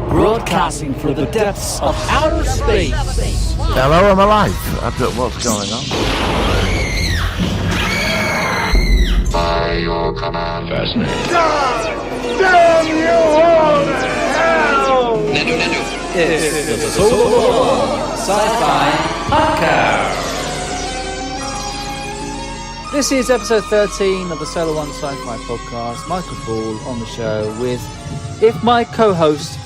Broadcasting from the depths of outer space. Hello, I'm alive. I don't know what's going on. By your command. Fascinating. God damn you all to hell! It's the Solar One Sci-Fi Podcast. This is episode 13 of the Solar One Sci-Fi Podcast. Michael Ball on the show with, if my co-host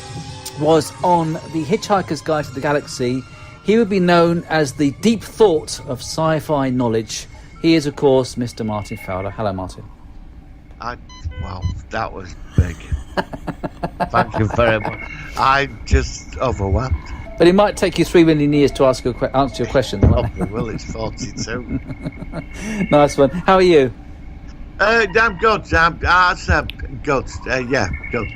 was on the Hitchhiker's Guide to the Galaxy, he would be known as the deep thought of sci-fi knowledge. He is, of course, Mr. Martin Fowler. Hello, Martin. Wow, that was big. Thank you very much. I'm just overwhelmed. But it might take you 3 million years to answer your question. Probably will. It's 42. Nice one. How are you? I'm good. I'm good. Yeah, good.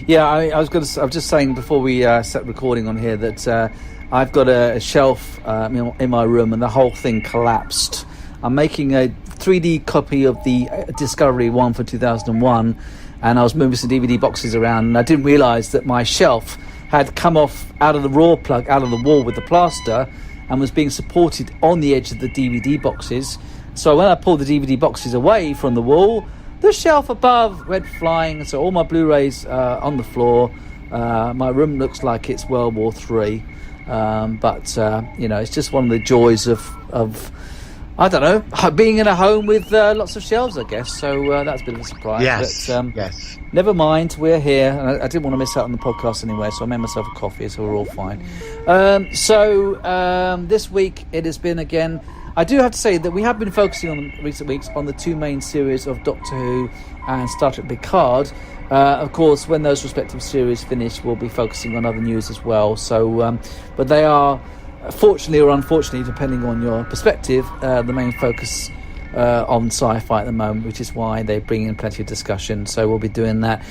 Yeah, I was just saying before we set recording on here that I've got a shelf in my room and the whole thing collapsed. I'm making a 3D copy of the Discovery 1 for 2001, and I was moving some DVD boxes around, and I didn't realise that my shelf had come off out of the raw plug, out of the wall with the plaster, and was being supported on the edge of the DVD boxes. So when I pulled the DVD boxes away from the wall, the shelf above went flying, so all my Blu-rays on the floor. My room looks like it's World War III, but it's just one of the joys of I don't know, being in a home with lots of shelves, I guess. So that's a bit of a surprise. Yes, but, yes. Never mind, we're here. And I didn't want to miss out on the podcast anyway, so I made myself a coffee, so we're all fine. This week it has been, again, I do have to say that we have been focusing on recent weeks on the two main series of Doctor Who and Star Trek Picard. Of course, when those respective series finish, we'll be focusing on other news as well. So, but they are, fortunately or unfortunately, depending on your perspective, the main focus on sci-fi at the moment, which is why they bring in plenty of discussion. So we'll be doing that.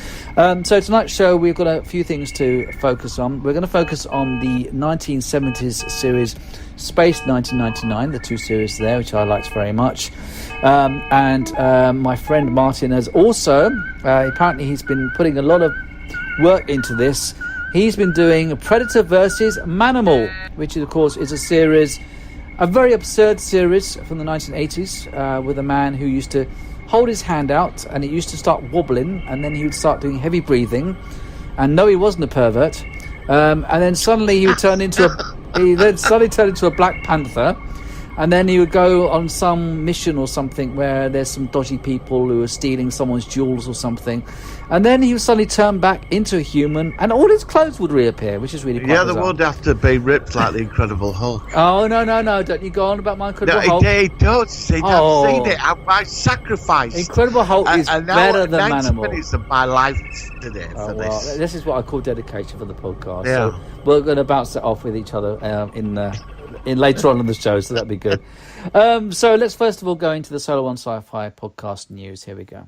So tonight's show, we've got a few things to focus on. We're going to focus on the 1970s series Space 1999, the two series there, which I liked very much. And my friend Martin has also, apparently he's been putting a lot of work into this. He's been doing Predator versus Manimal, which of course is a series, a very absurd series from the 1980s, with a man who used to hold his hand out and it used to start wobbling, and then he would start doing heavy breathing, and no, he wasn't a pervert, and then suddenly he would turn into a Black Panther, and then he would go on some mission or something where there's some dodgy people who are stealing someone's jewels or something, and then he would suddenly turn back into a human and all his clothes would reappear, which is really quite bizarre. They would have to be ripped like the Incredible Hulk. Oh, no, don't you go on about my Incredible Hulk? No, he does. I've seen it. I sacrificed. Incredible Hulk is better than Manimal. 90 minutes of my life today for this. Well, this is what I call dedication for the podcast. Yeah. So we're going to bounce it off with each other in later on in the show, so that'd be good. So let's first of all go into the Solar One Sci-Fi Podcast news. Here we go.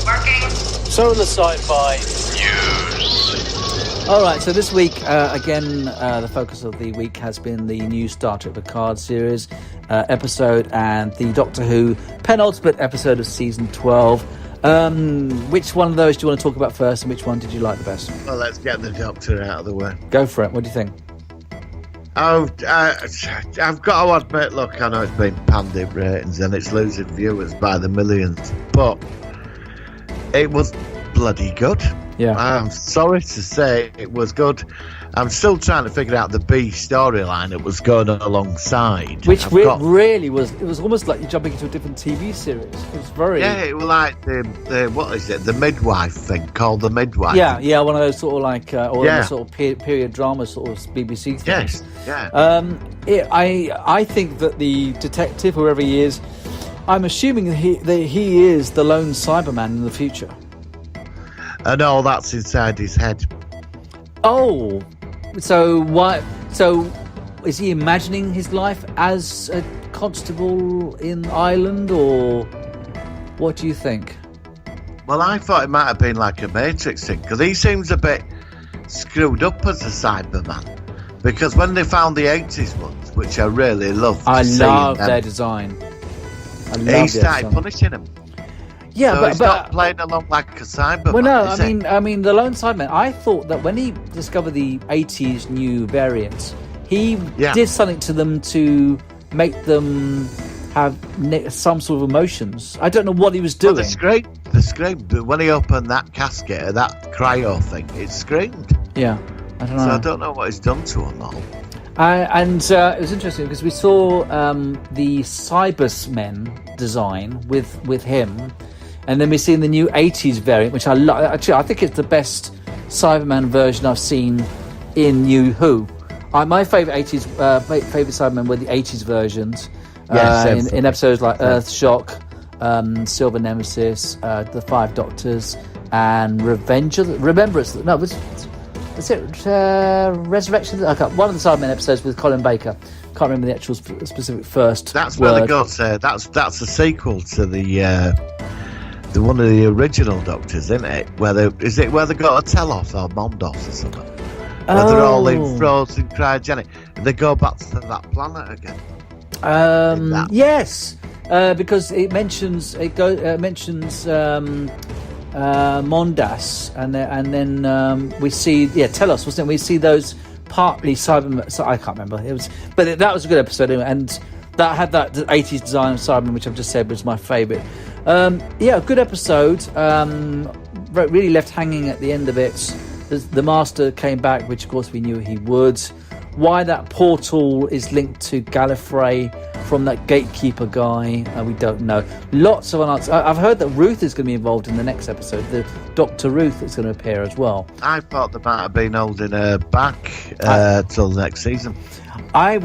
Working. Solar Sci-Fi News. All right, so this week, again, the focus of the week has been the new Star Trek Picard series episode and the Doctor Who penultimate episode of season 12. Which one of those do you want to talk about first, and which one did you like the best? Well, let's get the Doctor out of the way. Go for it. What do you think? Oh, I've got to admit, look, I know it's been pandy ratings and it's losing viewers by the millions, but it was bloody good. Yeah. I'm sorry to say it was good. I'm still trying to figure out the B storyline that was going alongside. Which really was, it was almost like you're jumping into a different TV series. It was very... Yeah, it was like the what is it, the midwife thing, called The Midwife. Yeah, one of those sort of like, sort of period drama sort of BBC things. Yes, yeah. I think that the detective, whoever he is, I'm assuming that he is the lone Cyberman in the future. And all that's inside his head. Oh, so what? So is he imagining his life as a constable in Ireland, or what do you think? Well, I thought it might have been like a Matrix thing, because he seems a bit screwed up as a Cyberman. Because when they found the 80s ones, which I really loved, I love their design. He started punishing him. Yeah, so but he's not playing along like a Cyberman. Well, no, is he? I mean, the Lone Sideman. I thought that when he discovered the '80s new variants, he did something to them to make them have some sort of emotions. I don't know what he was doing. Well, the scream. When he opened that casket, that cryo thing, it screamed. Yeah, I don't know. So I don't know what he's done to him all. And it was interesting because we saw the Cybersmen design with him, and then we've seen the new '80s variant, which I love. Actually, I think it's the best Cyberman version I've seen in New Who. My favourite favorite Cybermen were the '80s versions. In episodes like Earthshock, Silver Nemesis, The Five Doctors, and Remembrance. No, was it Resurrection? Okay, one of the Cybermen episodes with Colin Baker. Can't remember the actual specific first. That's word. where they got. That's a sequel to the one of the original Doctors, isn't it? Where they got a Telos or Mondos or something? Where they're all in frozen cryogenic. They go back to that planet again. Yes, because it mentions Mondas, and then we see Telos, wasn't it? We see those partly Cybermen. So I can't remember. But that was a good episode, and that had that 80s design of Cybermen, which I've just said was my favourite. Good episode. Really left hanging at the end of it. The Master came back, which of course we knew he would. Why that portal is linked to Gallifrey from that gatekeeper guy, we don't know. Lots of unanswered. I've heard that Ruth is going to be involved in the next episode. The Dr. Ruth that's going to appear as well. I thought they might have been holding her back till the next season. I've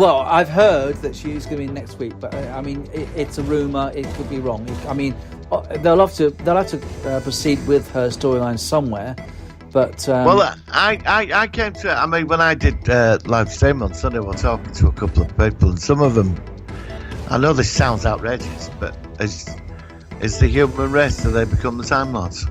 heard that she's going to be next week, but I mean, it's a rumor. It could be wrong. I mean, they'll have to proceed with her storyline somewhere. But I came to it. I mean, when I did live stream on Sunday, we're talking to a couple of people, and some of them. I know this sounds outrageous, but is the human race, do they become the Time Lords?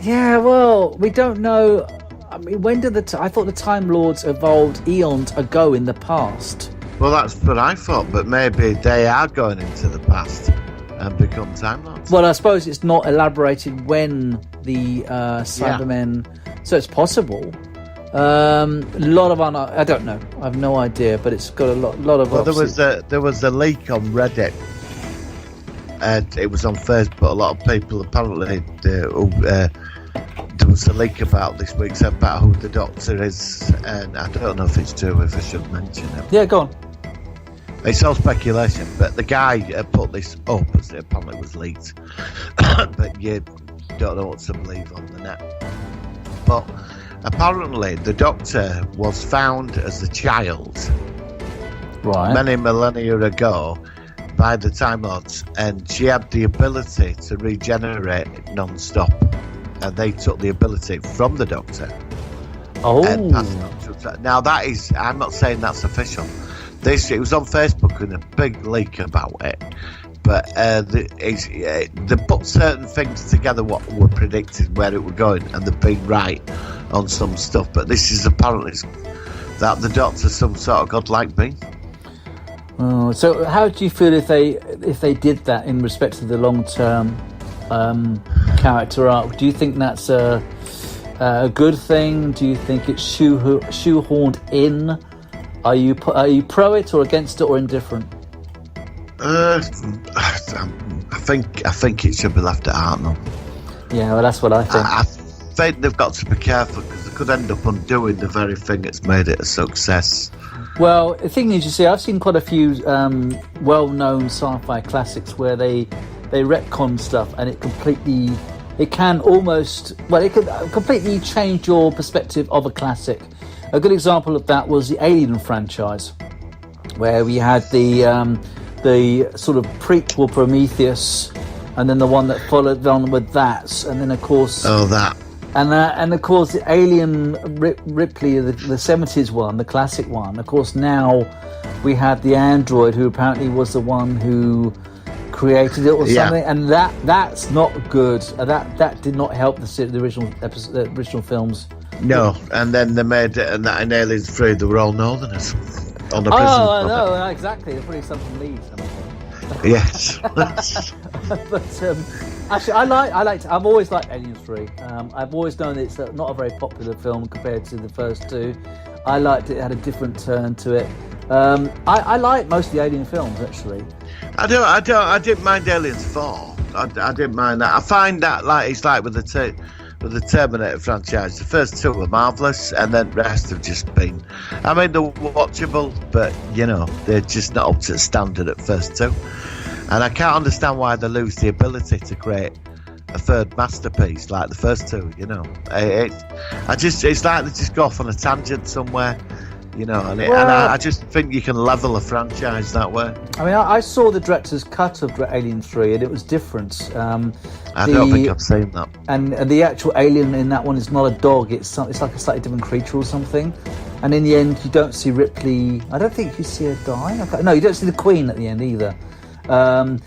Yeah, well, we don't know. I mean, when did I thought the Time Lords evolved eons ago in the past. Well, that's what I thought, but maybe they are going into the past and become Time Lords. Well, I suppose it's not elaborated when the Cybermen, so it's possible. A lot of I don't know. I have no idea, but it's got a lot of. Well, there was a leak on Reddit, and it was on Facebook. A lot of people apparently there was a leak about this week about who the Doctor is, and I don't know if it's true. If I should mention it. Yeah, go on. It's all speculation, but the guy put this up as it apparently was leaked. But you don't know what to believe on the net. But apparently the Doctor was found as a child many millennia ago by the Time Lords, and she had the ability to regenerate non-stop, and they took the ability from the Doctor and passed it on to. Now that is, I'm not saying that's official. It was on Facebook in a big leak about it, but they put certain things together what were predicted where it were going, and they've been right on some stuff. But this is apparently that the Doctor's some sort of godlike being. Oh, so how do you feel if they did that in respect to the long-term character arc? Do you think that's a good thing? Do you think it's shoehorned in? Are you pro it or against it or indifferent? I think it should be left at Hartnell. Yeah, well, that's what I think. I think they've got to be careful because they could end up undoing the very thing that's made it a success. Well, the thing is, you see, I've seen quite a few well-known sci-fi classics where they retcon stuff, and it can completely change your perspective of a classic. A good example of that was the Alien franchise, where we had the sort of prequel Prometheus, and then the one that followed on with that, and then of course and of course the Alien Ripley, the 70s one, the classic one. Of course, now we had the android who apparently was the one who created it or something, and that's not good. That did not help the original films. No, and then they made it, and that in Aliens 3 they were all Northerners on the prison. Oh, no, exactly. They're probably some from Leeds. Yes. Actually, I've always liked Alien 3. I've always known it's not a very popular film compared to the first two. I liked it. It had a different turn to it. I like most of the Alien films, actually. I didn't mind Aliens 4. I didn't mind that. I find that it's like with the Terminator franchise. The first two were marvellous, and then the rest have just been... I mean, they're watchable, but, they're just not up to the standard at first two. And I can't understand why they lose the ability to create a third masterpiece like the first two, It's like they just go off on a tangent somewhere, and I just think you can level a franchise that way. I mean, I saw the director's cut of Alien 3 and it was different. I don't think I've seen that. And the actual alien in that one is not a dog, it's like a slightly different creature or something. And in the end, you don't see Ripley. I don't think you see her die. No, you don't see the Queen at the end either. But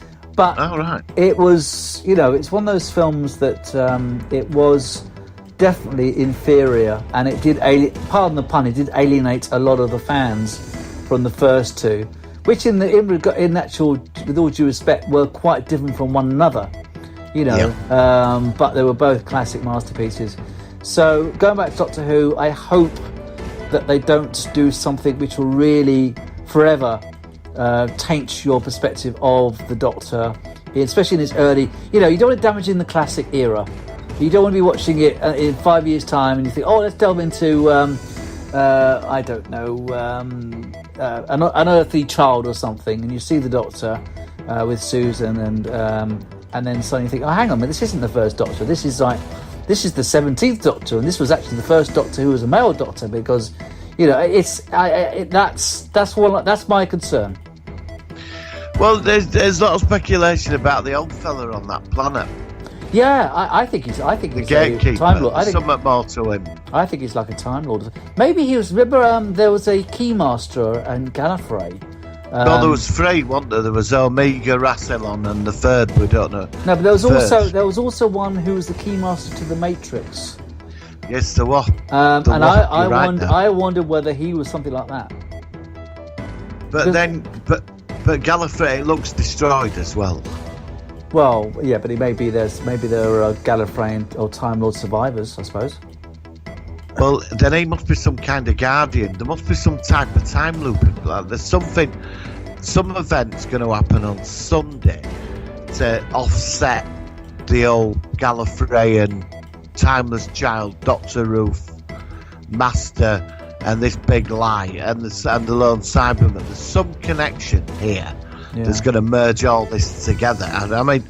it was, it's one of those films that it was definitely inferior, and it did, pardon the pun, it did alienate a lot of the fans from the first two, which in actual, with all due respect, were quite different from one another, but they were both classic masterpieces. So going back to Doctor Who, I hope that they don't do something which will really forever taint your perspective of the Doctor, especially in its early. You don't want to damage in the classic era. You don't want to be watching it in 5 years' time and you think, let's delve into I don't know, an Unearthly Child or something, and you see the Doctor with Susan, and then suddenly you think, hang on a minute, this isn't the first Doctor. This is the 17th Doctor, and this was actually the first Doctor who was a male Doctor, because that's my concern. Well, there's a lot of speculation about the old fella on that planet. Yeah, I think he's the gatekeeper. Time Lord. Something more to him. I think he's like a Time Lord. Maybe he was. Remember, there was a Keymaster and Gallifrey. No, there was three, wasn't there? There was Omega, Rassilon, and the third we don't know. No, but there was also one who was the Keymaster to the Matrix. Yes, there was. I wondered whether he was something like that. But Gallifrey looks destroyed as well. Well, yeah, but maybe there are Gallifreyan or Time Lord survivors, I suppose. Well, then he must be some kind of guardian. There must be some type of time looping. There's some event's going to happen on Sunday to offset the old Gallifreyan Timeless Child, Doctor Who, Master, and this big lie, and the lone Cyberman. There's some connection here. Yeah. That's going to merge all this together. And I mean,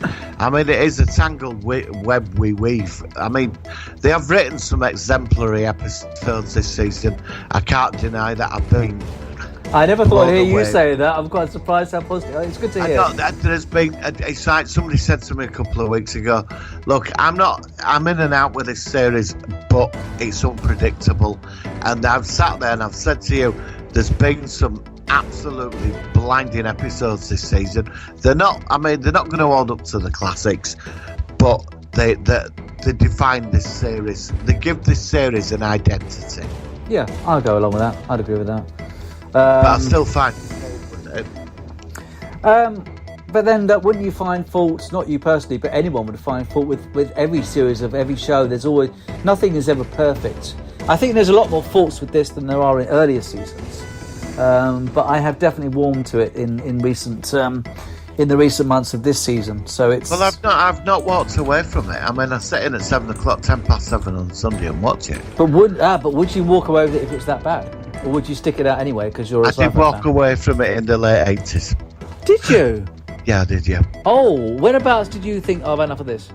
it is a tangled web we weave. I mean, they have written some exemplary episodes this season. I can't deny that. I never thought I'd hear you say that. I'm quite surprised how positive. It's good to hear. There's been. It's like somebody said to me a couple of weeks ago. Look, I'm in and out with this series, but it's unpredictable. And I've sat there and I've said to you, there's been some absolutely blinding episodes this season. They're not going to hold up to the classics, but they define this series. They give this series an identity. Yeah, I'll go along with that. I'd agree with that. But I still find fault with it. But then wouldn't you find faults, not you personally, but anyone would find fault with every series of every show? There's always, nothing is ever perfect. I think there's a lot more faults with this than there are in earlier seasons. But I have definitely warmed to it in the recent months of this season. So it's. Well, I've not walked away from it. I mean, I sit in at 7:00, 7:10 on Sunday and watch it. But would you walk away with it if it's that bad, or would you stick it out anyway because you're? I did walk away from it in the late 80s. Did you? Yeah, I did. Yeah. Oh, whereabouts did you think? I've had enough of this.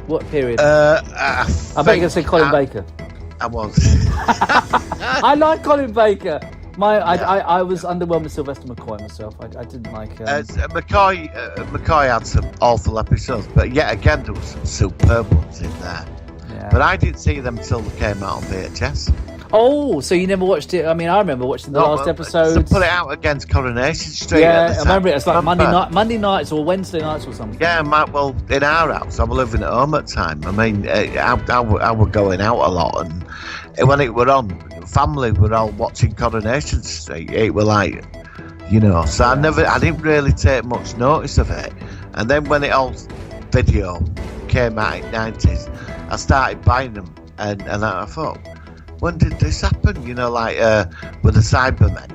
What period? I bet you're going to say Colin Baker. I was. I like Colin Baker. I was underwhelmed with Sylvester McCoy myself. I didn't like. McCoy had some awful episodes, but yet again there was some superb ones in there. Yeah. But I didn't see them till they came out on VHS. Oh, so you never watched it? I mean, I remember watching the last episode. They put it out against Coronation Street. Yeah, I remember it. It's like Monday nights or Wednesday nights or something. Yeah, well, in our house, I was living at home at the time. I mean, I were going out a lot, and when it were on, family were all watching Coronation Street. It were like, so I didn't really take much notice of it. And then when it all video came out in the 90s, I started buying them, and I thought, when did this happen? You know, like with the Cybermen.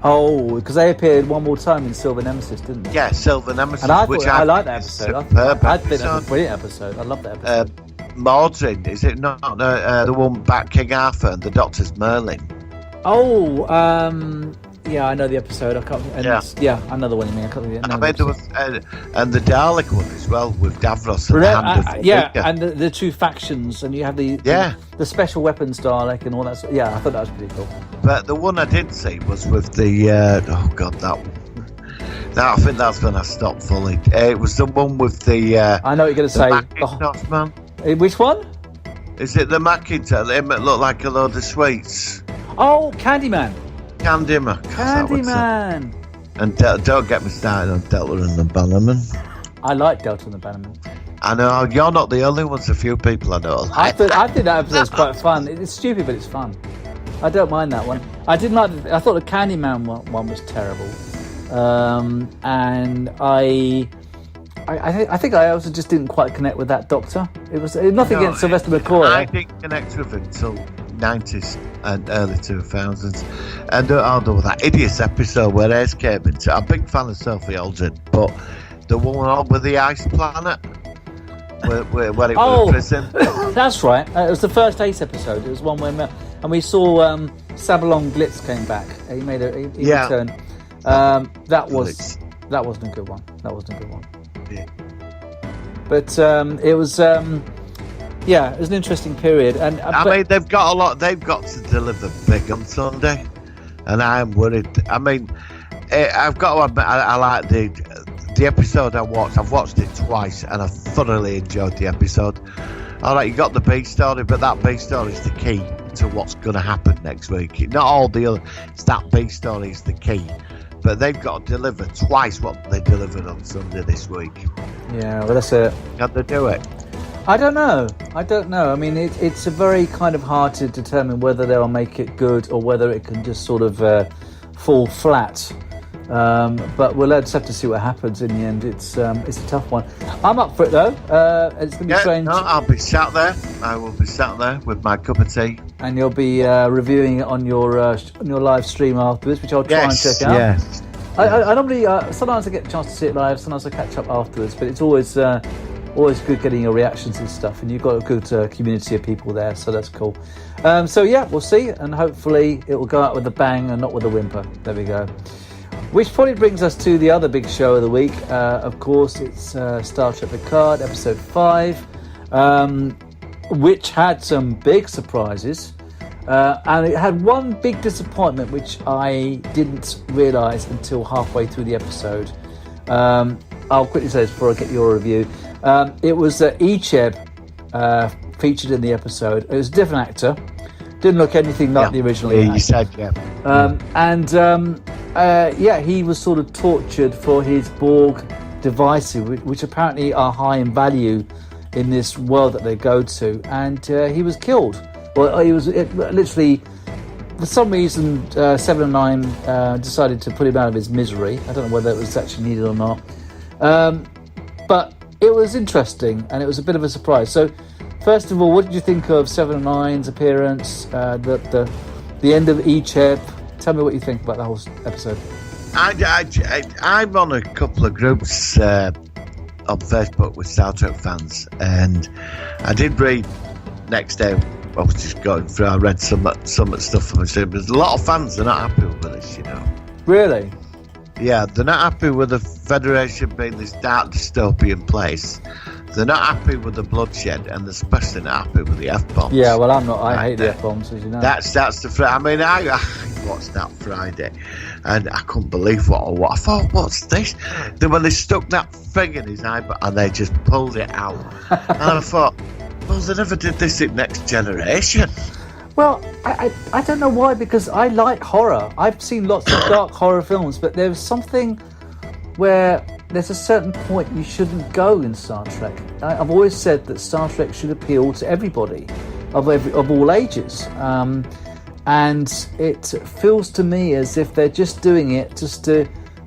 Oh, because they appeared one more time in Silver Nemesis, didn't they? Yeah, Silver Nemesis. And I which I like think that is episode. superb I think that's a episode. brilliant episode. I love that episode. Mordrin, is it not the one back King Arthur and the Doctor's Merlin? Oh, yeah, I know the episode. I can't. And Yeah. another one you mean? I can't remember. I mean, there was and the Dalek one as well with Davros and the Hand of Omega. and the two factions, and you have the special weapons Dalek and all that. Yeah, I thought that was pretty cool. But the one I did see was with the oh god, that I think that's when I stopped fully. It was the one with the I know what you're going to say. Macintosh man. Which one? Is it the Macintosh? It looked like a load of sweets. Oh, Candyman. Candyman. Candyman. And don't get me started on Delta and the Bannerman. I like Delta and the Bannerman. I know you're not the only ones. A few people I know. I think that episode's quite fun. It's stupid, but it's fun. I don't mind that one. I didn't like. I thought the Candyman one was terrible, and I think I also just didn't quite connect with that Doctor. It was nothing against Sylvester McCoy. I didn't connect with him until 90s and early 2000s, and although that hideous episode where Ace came into, I'm a big fan of Sophie Aldred, but the one on with the ice planet where it was prison. That's right. It was the first Ace episode. It was one where and we saw Sabalon Glitz came back. He made a return. That wasn't a good one. Yeah. But it was it was an interesting period. And I mean, they've got a lot. They've got to deliver big on Sunday, and I'm worried. I mean, I've got to admit, I like the episode I watched. I've watched it twice, and I thoroughly enjoyed the episode. All right, you got the B story, but that B story is the key to what's going to happen next week. Not all the other. It's that B story is the key. But they've got to deliver twice what they delivered on Sunday this week. Yeah, well, that's it. Can they do it? I don't know. I mean, it's a very kind of hard to determine whether they'll make it good or whether it can just sort of fall flat. But we'll just have to see what happens in the end. It's a tough one. I'm up for it though. It's going to be strange. No, I'll be sat there. I will be sat there with my cup of tea. And you'll be reviewing it on your live stream afterwards, which I'll try and check out. Yes. I normally sometimes I get a chance to see it live, sometimes I catch up afterwards, but it's always good getting your reactions and stuff, and you've got a good community of people there, so that's cool. So yeah, we'll see, and hopefully it will go out with a bang and not with a whimper. There we go. Which probably brings us to the other big show of the week. Of course, it's Star Trek Picard, episode 5, which had some big surprises. And it had one big disappointment, which I didn't realise until halfway through the episode. I'll quickly say this before I get your review. It was Icheb featured in the episode. It was a different actor. Didn't look anything like the original. Yeah, you said, yeah. He was sort of tortured for his Borg devices, which apparently are high in value in this world that they go to. And he was killed. Well, literally, for some reason, 7 of 9 decided to put him out of his misery. I don't know whether it was actually needed or not. But it was interesting, and it was a bit of a surprise. So, first of all, what did you think of 7 of 9's appearance, the end of Icheb? Tell me what you think about the whole episode. I'm on a couple of groups on Facebook with Star Trek fans, and I did read next day. I was just going through. I read some stuff from it. There's a lot of fans. They're not happy with this, you know. Really? Yeah, they're not happy with the Federation being this dark dystopian place. They're not happy with the bloodshed, and they're especially not happy with the F-bombs. Yeah, well, I'm not. I hate the F-bombs, as you know. That's the. I mean, I watched that Friday, and I couldn't believe what I thought. What's this? Then when they stuck that thing in his eye, and they just pulled it out, and I thought, well, they never did this in Next Generation. Well, I don't know why, because I like horror. I've seen lots of dark horror films, but there's something where there's a certain point you shouldn't go in Star Trek. I've always said that Star Trek should appeal to everybody of all ages. And it feels to me as if they're just doing it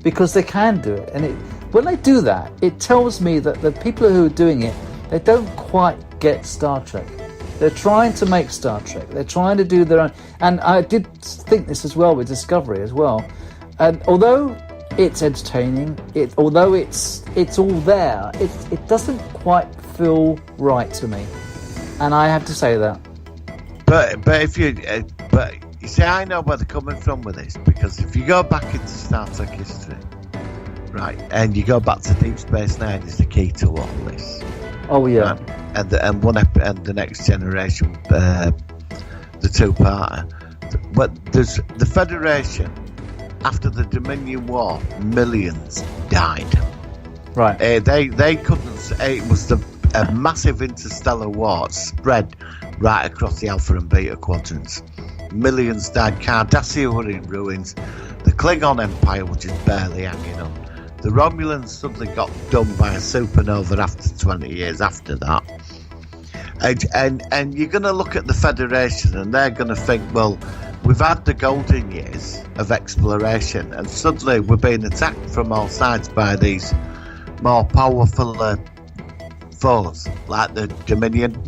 because they can do it. And when they do that, it tells me that the people who are doing it they don't quite get Star Trek. They're trying to make Star Trek. They're trying to do their own. And I did think this as well with Discovery as well. And although it's entertaining, although it's all there, it doesn't quite feel right to me. And I have to say that. But if you see, I know where they're coming from with this, because if you go back into Star Trek history, right, and you go back to Deep Space Nine is the key to all this. Oh yeah. Right? And the Next Generation, the two-parter. But there's the Federation. After the Dominion War, millions died. Right. They couldn't. It was a massive interstellar war spread right across the Alpha and Beta quadrants. Millions died. Cardassia were in ruins. The Klingon Empire was just barely hanging on. The Romulans suddenly got done by a supernova after 20 years after that. And you're going to look at the Federation and they're going to think, well, we've had the golden years of exploration and suddenly we're being attacked from all sides by these more powerful foes, like the Dominion,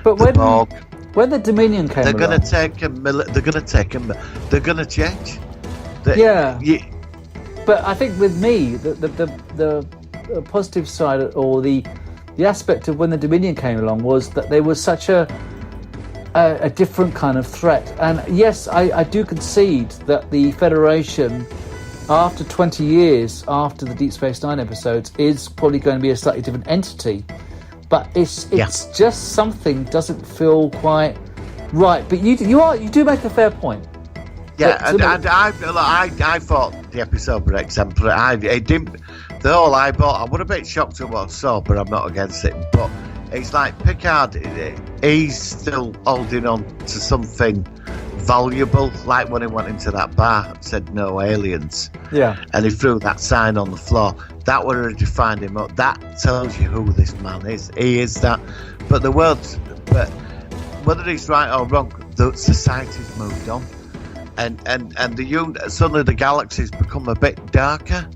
but the Borg. When the Dominion came they're along... going to take them. They're going to change. But I think with me, the positive side, or the aspect of when the Dominion came along, was that they were such a different kind of threat. And yes, I do concede that the Federation, after 20 years after the Deep Space Nine episodes, is probably going to be a slightly different entity. But it's just something doesn't feel quite right. But you do make a fair point. Yeah, and I thought the episode were exemplary. It didn't. The whole I was a bit shocked at what I saw, but I'm not against it. But it's like Picard, he's still holding on to something valuable, like when he went into that bar and said no aliens. Yeah. And he threw that sign on the floor. That would have defined him up. That tells you who this man is. He is that. But but whether he's right or wrong, the society's moved on. And suddenly the galaxy's become a bit darker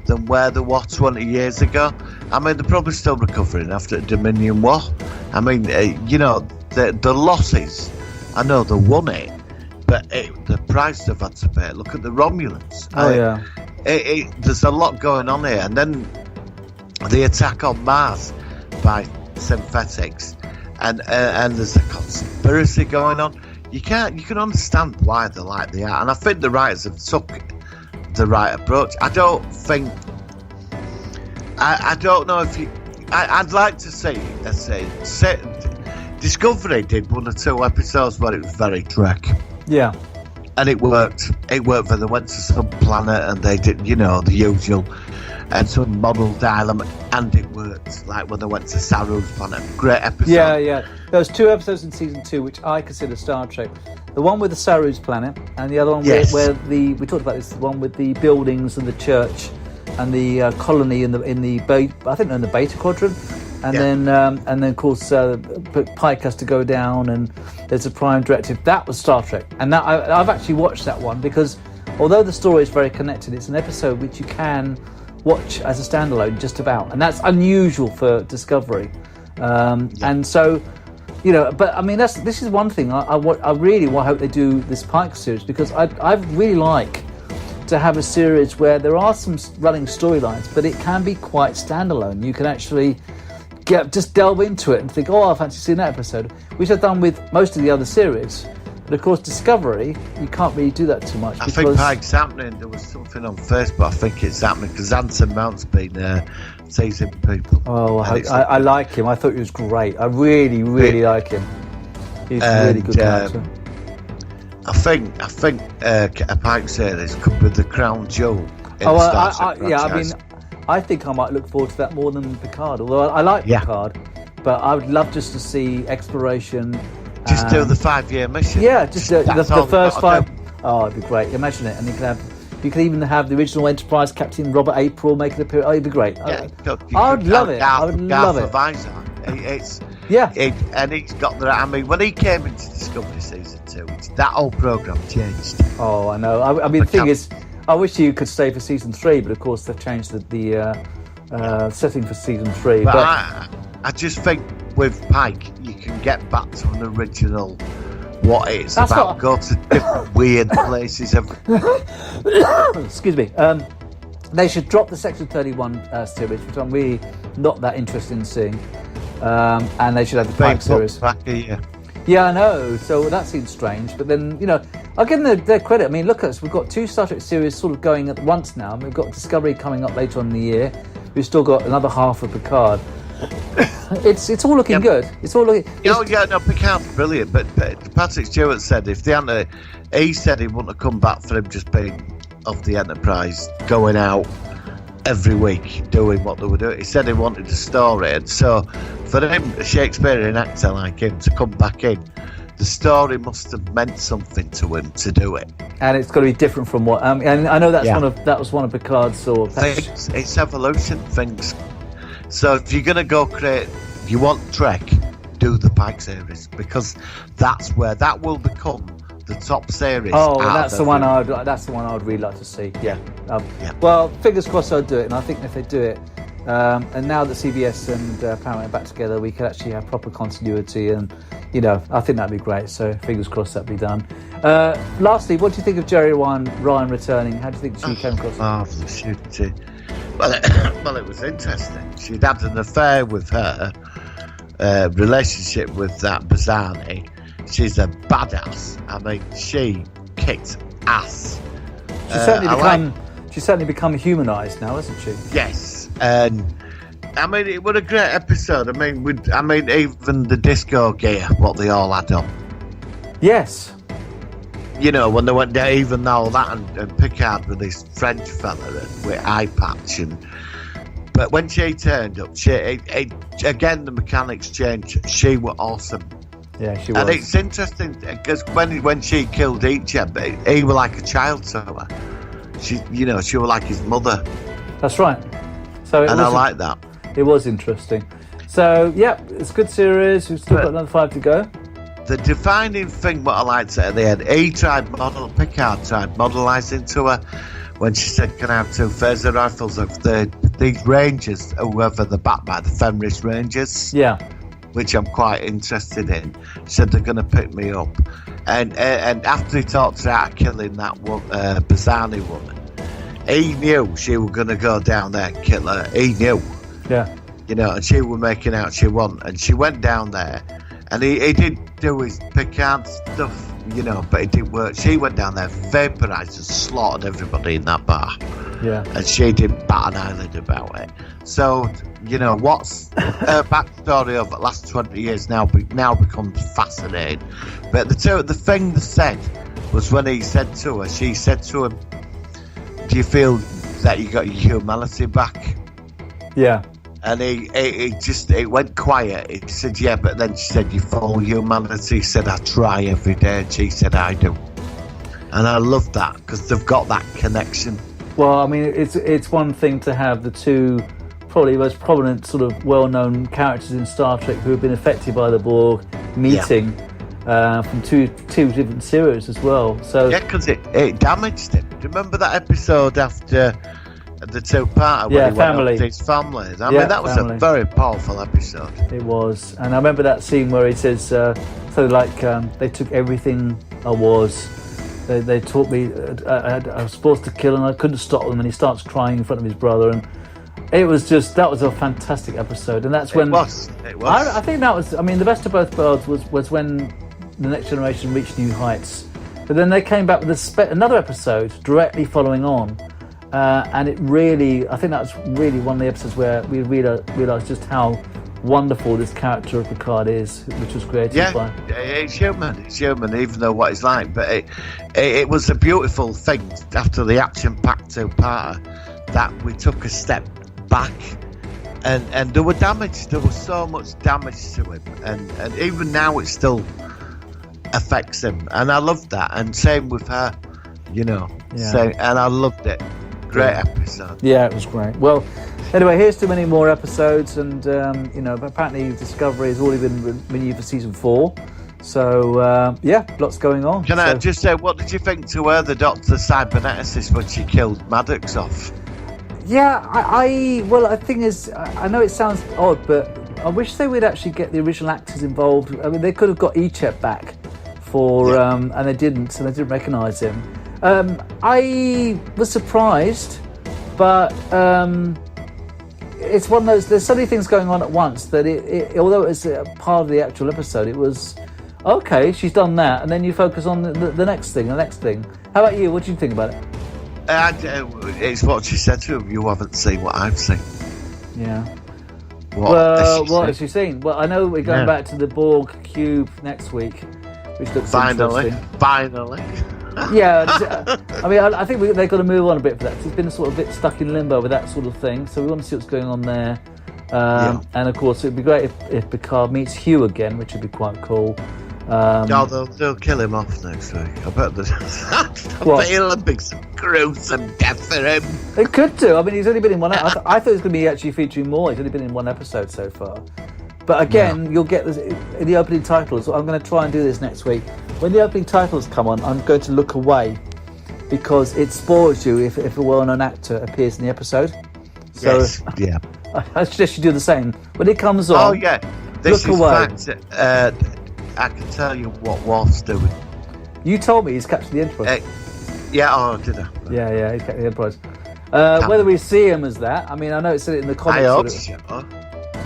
than where they were 20 years ago. I mean, they're probably still recovering after the Dominion War. I mean, the losses, I know they won it, but the price they've had to pay. Look at the Romulans. Oh, yeah. There's a lot going on here. And then the attack on Mars by synthetics. And there's a conspiracy going on. You can understand why they're like they are. And I think the writers have took the right approach. I don't know if you... I'd like to see, let's say, Discovery did 1 or 2 episodes where it was very Trek. Yeah. And it worked. It worked when they went to some planet and they did, the usual, and some model dial, and it worked. Like when they went to Saru's planet. Great episode. Yeah. There was 2 episodes in season 2 which I consider Star Trek. The one with the Saru's planet, and the other one where we talked about this, the one with the buildings and the church and the colony in the I think in the Beta quadrant. And then of course Pike has to go down, and there's a prime directive. That was Star Trek, and that I've actually watched that one, because although the story is very connected, it's an episode which you can watch as a standalone just about, and that's unusual for Discovery. And so, but I mean this is one thing I really hope they do this Pike series, because I really like to have a series where there are some running storylines, but it can be quite standalone. You can actually just delve into it and think, I fancy seeing that episode, which I've done with most of the other series. But of course, Discovery, you can't really do that too much. I think Pike's happening. There was something on Facebook. I think it's happening because Anson Mount's been teasing people. Oh, I like him. I thought he was great. I really, really like him. He's a really good character. I think a Pike series could be the crown jewel in the Star Trek franchise. I think I might look forward to that more than Picard, although I like Picard, but I would love just to see exploration. Just do the 5-year mission. Yeah, just the first 5. Oh, it'd be great. Imagine it. And you could even have the original Enterprise Captain Robert April make an appearance. Oh, it'd be great. I would love it. I would love it. And he's got the... I mean, when he came into Discovery Season 2, that whole programme changed. Oh, I know. I mean, the thing is, I wish you could stay for Season 3, but of course they've changed the setting for Season 3. But I just think with Pike, you can get back to an original what it's That's about. what- Go to different weird places. Excuse me. They should drop the Section 31 series, which I'm really not that interested in seeing. And they should have the Pike series. Back here. Yeah, I know. So that seems strange. But then, I'll give them their credit. I mean, look at us. We've got 2 Star Trek series sort of going at once now. We've got Discovery coming up later on in the year. We've still got another half of Picard. It's all looking good. It's all looking... Picard's brilliant. But Patrick Stewart said if they hadn't... He said he wouldn't have come back for him just being of the Enterprise, going out every week doing what they were doing. He said he wanted a story, and so for him, a Shakespearean actor like him, to come back in, the story must have meant something to him to do it. And it's got to be different from what... and I know that was one of Picard's sort of... It's evolution things. So if you're going to go create... You want Trek, do the Pike series, because that will become the top series. Oh, that's the one I would really like to see. Yeah. Well, fingers crossed I'll do it, and I think if they do it, and now that CBS and Paramount are back together, we could actually have proper continuity, and I think that'd be great. So fingers crossed that'd be done. Lastly, what do you think of Jerry Ryan returning? How do you think she came across? Well, it was interesting. She'd had an affair with her, relationship with that Bazzani. She's a badass. I mean, she kicked ass. She's certainly become humanised now, hasn't she? Yes, and I mean, it was a great episode. I mean, even the disco gear, what they all had on. Yes. When they went down, even all that, and Picard with this French fella with eye patch, but when she turned up, again the mechanics changed. She was awesome. Yeah, she was. And it's interesting because when she killed Icheb, he was like a child to her. She was like his mother. That's right. So I like that. It was interesting. So yeah, it's a good series. We've still got another 5 to go. The defining thing what I liked at the end, Picard tried modelising to her when she said, "Can I have 2 phaser rifles of these Rangers, whoever they're backed by, the Fenris Rangers?" Yeah. Which I'm quite interested in. She said they're going to pick me up, and after he talked her out of killing that Bazzani woman, he knew she was going to go down there and kill her. He knew. Yeah. And she was making out she won, and she went down there, and he did do his Picard stuff, but it didn't work. She went down there, vaporised and slaughtered everybody in that bar. Yeah. And she didn't bat an eyelid about it. So, what's her backstory of the last 20 years now becomes fascinating. But the thing they said was when he said to her, she said to him, "Do you feel that you got your humanity back?" Yeah. And he went quiet. He said, "Yeah," but then she said, "Your full humanity." He said, "I try every day," and she said, "I do." And I love that because they've got that connection. Well, I mean, it's one thing to have the 2 probably most prominent sort of well-known characters in Star Trek who have been affected by the Borg meeting from two different series as well. So yeah, because it damaged him. Do you remember that episode after the 2-parter where he went up to his family? I mean, that was a very powerful episode. It was, and I remember that scene where he says, they took everything I was. They taught me I was supposed to kill and I couldn't stop them, and he starts crying in front of his brother, and that was a fantastic episode. And that's when it was. I think that was. I mean, the best of both worlds was when the Next Generation reached new heights, but then they came back with another episode directly following on, and it really, I think that was really one of the episodes where we realised just how wonderful this character of Picard is, which was created by. It's human, even though what it's like. But it was a beautiful thing after the action-packed 2-parter that we took a step back, and there was so much damage to him, and even now it still affects him, and I loved that. And same with her, and I loved it. Great episode. Yeah, it was great. Well, anyway, here's to many more episodes, and apparently Discovery has already been renewed for season 4. So lots going on. Can I just say, what did you think to her, the Doctor Cyberneticist, when she killed Maddox off? Yeah, well, the thing is, I know it sounds odd, but I wish they would actually get the original actors involved. I mean, they could have got Echep back for, and they didn't, and they didn't recognise him. I was surprised, but it's one of those. There's so many things going on at once that although it was a part of the actual episode, it was okay. She's done that, and then you focus on the next thing. How about you? What do you think about it? It's what she said to him. You haven't seen what I've seen. Yeah. What has she seen? Well, I know we're going back to the Borg cube next week, which looks interesting. Finally. Yeah, I mean, I think they've got to move on a bit for that. It's been sort of a bit stuck in limbo with that sort of thing. So we want to see what's going on there. And of course, it'd be great if Picard meets Hugh again, which would be quite cool. They'll kill him off next week. I bet it'll be some gruesome death for him. It could do. I mean, he's only been in one. I thought he was going to be actually featuring more. He's only been in one episode so far. But again, you'll get this in the opening titles. I'm going to try and do this next week. When the opening titles come on, I'm going to look away because it spoils you if a well-known actor appears in the episode. So yes, yeah. I suggest you do the same. When it comes on, this look away. Fact, I can tell you what Worf's doing. You told me he's captured the Enterprise. Did I? Yeah, he's captured the Enterprise. Whether we see him as that, I mean, I know it said it in the comics. I hope so.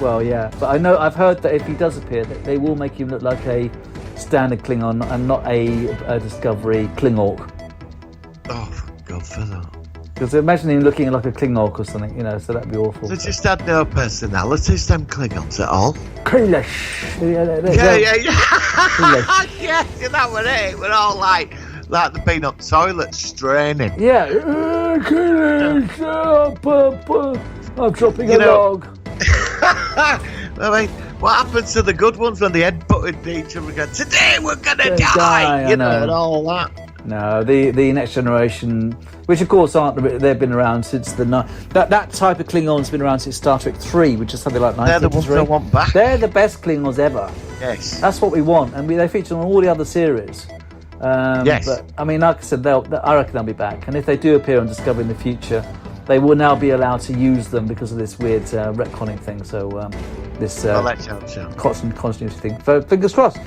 Well, yeah, but I've heard that if he does appear, that they will make him look like a standard Klingon and not a Discovery Klingork. Oh, for God, for that. Because imagine him looking like a Klingork or something, so that'd be awful. They just had no personalities, them Klingons, at all. Kalish. Yeah. Yes, that was it. We're all like they've been up toilet straining. Yeah. I'm dropping a log. I mean, what happens to the good ones when they headbutted each other and go, today we're gonna die, and all that. No, the Next Generation, which of course they've been around since that type of Klingon's been around since Star Trek 3, which is something like 1953. They're the ones I want back. They're the best Klingons ever. Yes. That's what we want, and they feature on all the other series. Yes. But I mean, like I said, I reckon they'll be back, and if they do appear on Discovery in the future, they will now be allowed to use them because of this weird retconning thing. So this constant continuity thing. So, fingers crossed.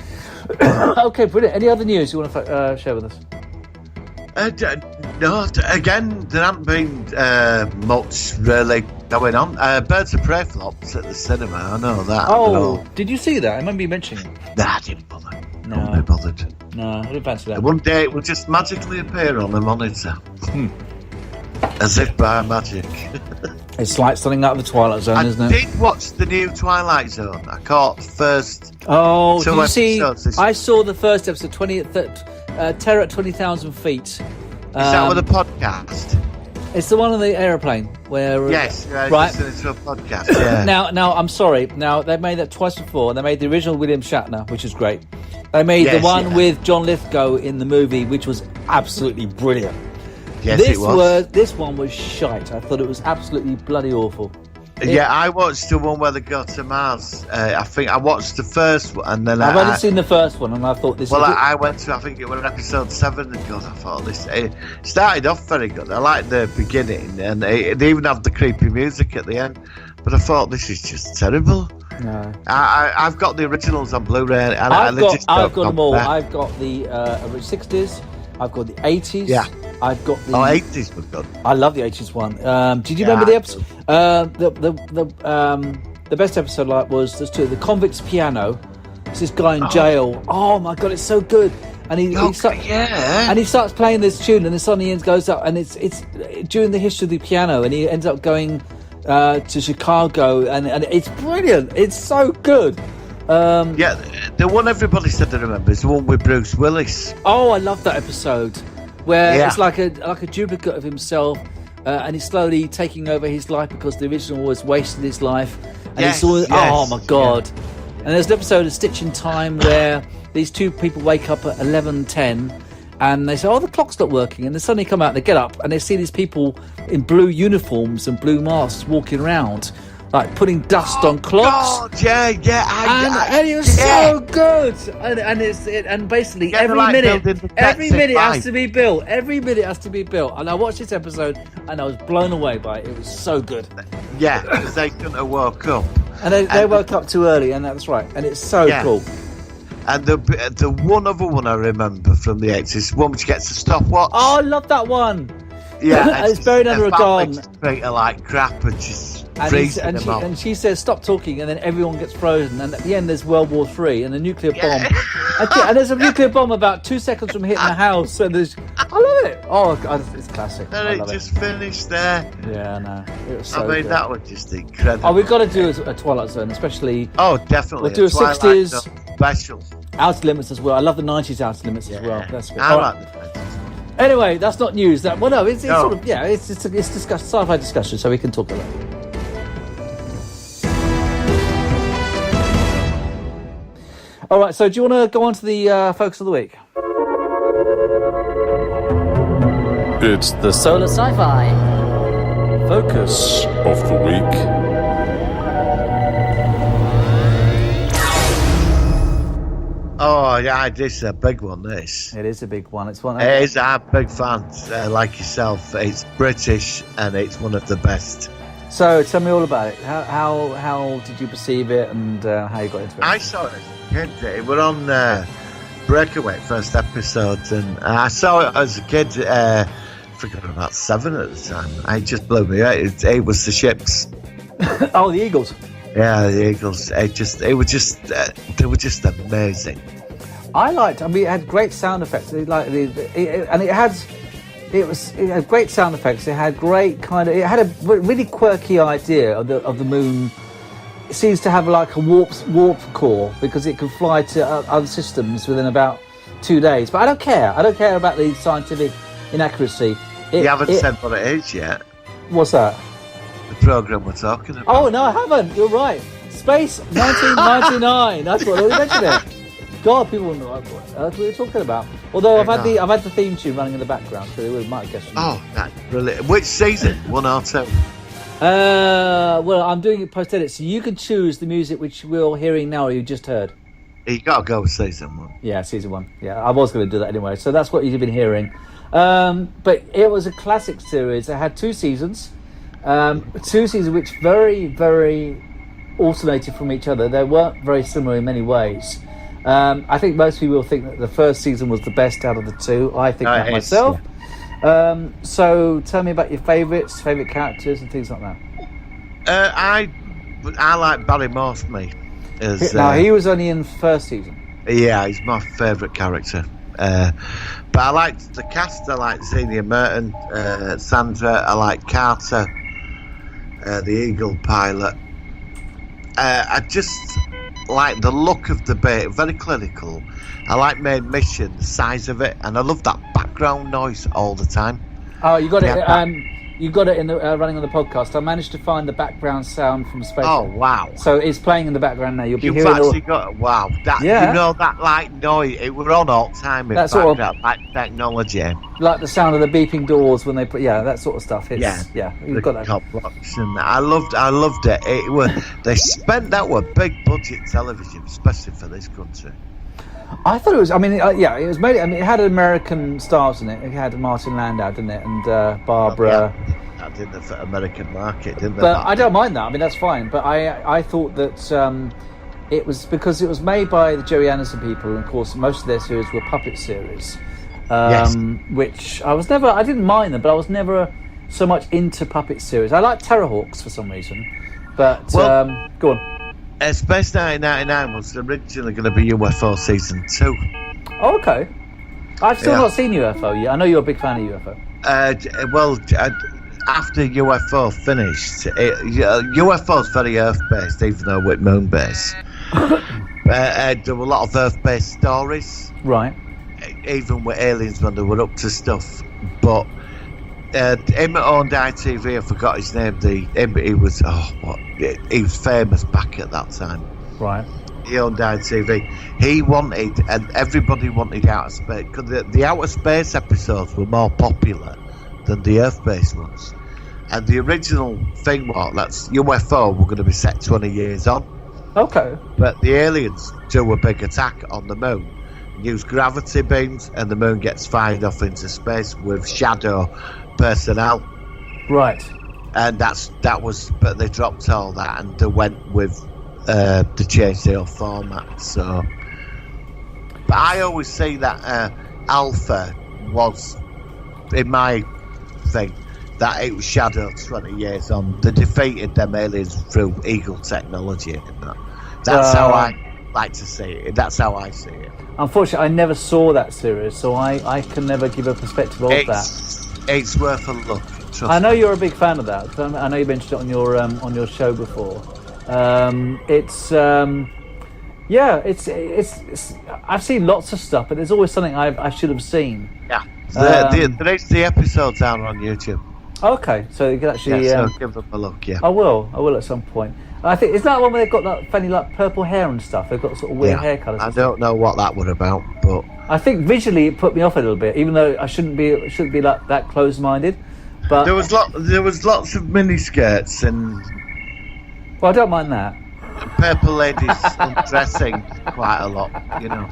Okay, brilliant. Any other news you want to share with us? No, again, there hasn't been much really going on. Birds of Prey flops at the cinema, I know that. Oh, did you see that? I remember you mentioning it. Nah, I didn't bother. No. I wasn't bothered. No, I didn't fancy that. One day it will just magically appear on the monitor. As if by magic. It's like something out of the Twilight Zone, isn't it? I did watch the new Twilight Zone. I caught the first two did you see? episodes. I saw the first episode, Terror at 20,000 feet. Is that with a podcast? It's the one on the aeroplane where. Yes, right. Listening to a podcast. Yeah. Now, I'm sorry. Now they've made that twice before. They made the original William Shatner, which is great. They made the one with John Lithgow in the movie, which was absolutely brilliant. Yes, it was. This one was shite. I thought it was absolutely bloody awful. I watched the one where they go to Mars. I think I watched the first one, and then I've only seen the first one, and I thought this. Well, I went to, I think it was episode 7, and God, I thought this started off very good. I liked the beginning, and they even have the creepy music at the end. But I thought this is just terrible. No, I've got the originals on Blu-ray, and I've got them all. I've got the 60s. I've got the 80s. Yeah. I've got the 80s was good. I love the 80s one. Did you remember the episode? The best episode was there's two. The Convict's Piano. It's this guy in jail. Oh my God, it's so good. And he starts playing this tune, and the suddenly end goes up, and it's during the history of the piano, and he ends up going to Chicago, and it's brilliant. It's so good. The one everybody said they remember is the one with Bruce Willis. Oh, I love that episode where it's like a duplicate of himself, and he's slowly taking over his life because the original was wasting his life. And oh my God! Yeah. And there's an episode of Stitch in Time where these two people wake up at 11:10, and they say, "Oh, the clock's not working," and they suddenly come out, and they get up, and they see these people in blue uniforms and blue masks walking around, like putting dust on clocks. God, and it was so good. And basically every minute has to be built. Every minute has to be built. And I watched this episode, and I was blown away by it. It was so good. Yeah, because they couldn't have woke up. And they woke up too early, and that's right. And it's so cool. And the one other one I remember from the 80s is one which gets a stopwatch. Oh, I love that one. Yeah, it's buried under a garden. Treat her like crap and just freezing them off. And she says, "Stop talking," and then everyone gets frozen. And at the end, there's World War III and a nuclear bomb. And there's a nuclear bomb about 2 seconds from hitting the house. And I love it. Oh, God, it's classic. Then it just finished there. Yeah, no, it was so I mean, good. that was just incredible. Oh, we've got to do a Twilight Zone, especially. Oh, definitely. We'll do a 60s special. Outer Limits as well. I love the 90s Outer Limits as well. That's good. I like the 90s. Anyway, that's not news. It's sort of it's sci-fi discussion, so we can talk about it. All right. So, do you want to go on to the focus of the week? It's the Solar Sci-Fi Focus of the week. Oh, yeah, this is a big one, this. It is a big one. It's one. It is. I'm big fans, like yourself. It's British, and it's one of the best. So, tell me all about it. How did you perceive it, and how you got into it? I saw it as a kid. It was on Breakaway, first episode, and I saw it as a kid. I forgot about 7 at the time. It just blew me away. It was the ships. Oh, the Eagles. Yeah, the Eagles. They were just amazing. It had great sound effects. It had great sound effects. It had great it had a really quirky idea of the moon. It seems to have like a warp core because it can fly to other systems within about 2 days. But I don't care. I don't care about the scientific inaccuracy. You haven't said what it is yet. What's that? The programme we're talking about. Oh, no, I haven't. You're right. Space 1999. That's what I mentioned it. God, people wouldn't know what else we were talking about. Although I've had the theme tune running in the background, so they might have guessed. Oh, that's brilliant. Which season? 1 or 2? Well, I'm doing it post-edit, so you can choose the music which we're hearing now or you just heard. You got to go with season 1. Yeah, season 1. Yeah, I was going to do that anyway, so that's what you've been hearing. But it was a classic series. It had 2 seasons. 2 seasons which very, very alternated from each other. They weren't very similar in many ways. I think most people think that the first season was the best out of the 2. I think that myself. Yeah. So tell me about your favourite characters and things like that. I like Barry Morse, Now, he was only in the first season. Yeah, he's my favourite character. But I liked the cast. I like Xenia Merton, Sandra. I like Carter, the Eagle pilot. I just like the look of the bait, very clinical. I like Main Mission, the size of it, and I love that background noise all the time. Oh, you got it. You got it in the running on the podcast. I managed to find the background sound from Space. Oh wow! So it's playing in the background now. You'll be You've hearing. Actually got wow! That yeah. You know that like noise. It was on all the time. That sort of like technology. Like the sound of the beeping doors when they put that sort of stuff. It's, yeah. You've got that. Cop blocks and I loved it. It was that were big budget television, especially for this country. I thought it was. I mean, it was made. I mean, it had American stars in it. It had Martin Landau, didn't it, and Barbara. That did the American market, didn't it? But I don't mind that. I mean, that's fine. But I thought that it was because it was made by the Jerry Anderson people, and of course, most of their series were puppet series. Yes. Which I didn't mind them, but I was never so much into puppet series. I like Terrorhawks for some reason, but go on. Space 1999 was originally going to be UFO season 2. Oh, okay. I've still not seen UFO yet. I know you're a big fan of UFO. After UFO finished, UFO's very Earth-based, even though we're moon-based. There were a lot of Earth-based stories. Right. Even with aliens when they were up to stuff. But him owned ITV, I forgot his name. He was famous back at that time. Right. He owned ITV. He wanted, and everybody wanted outer space, because the outer space episodes were more popular than the Earth-based ones. And the original thing was that's UFO were going to be set 20 years on. Okay. But the aliens do a big attack on the moon, use gravity beams, and the moon gets fired off into space with shadow personnel. Right. And but they dropped all that and they went with they changed their format. So, but I always say that Alpha was, in my thing, that it was Shadow 20 years on. They defeated them aliens through Eagle technology. That's how I like to see it. That's how I see it. Unfortunately, I never saw that series, so I can never give a perspective of that. It's worth a look. I know you're a big fan of that. I know you mentioned it on your show before. It's I've seen lots of stuff, but there's always something I should have seen. Yeah, the episodes are on YouTube. Okay, so you can actually so give them a look. Yeah, I will at some point. I think, is that one where they've got that funny like purple hair and stuff? They've got sort of weird hair colours. I don't know what that was about, but I think visually it put me off a little bit, even though I shouldn't be like that close-minded. But there was lots of mini skirts and. Well, I don't mind that. Purple ladies undressing quite a lot, you know.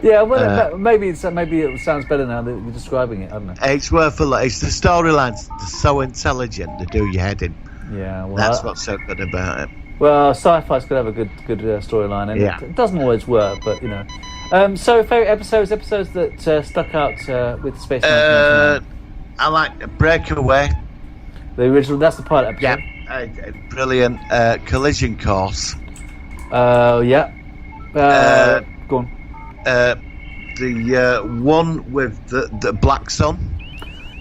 Yeah, well, maybe it sounds better now that you're describing it. I don't know. It's worth a look. It's the storylines. They're so intelligent. They do your head in. Yeah, well, that's what's so good about it. Well, sci-fi's could have a good storyline, and it doesn't always work, but you know. So, favorite episodes that stuck out with Space Mountain? I like Breakaway. The original. That's the pilot episode. Yeah, brilliant. Collision Course. Yeah. Go on. The one with the Black Sun.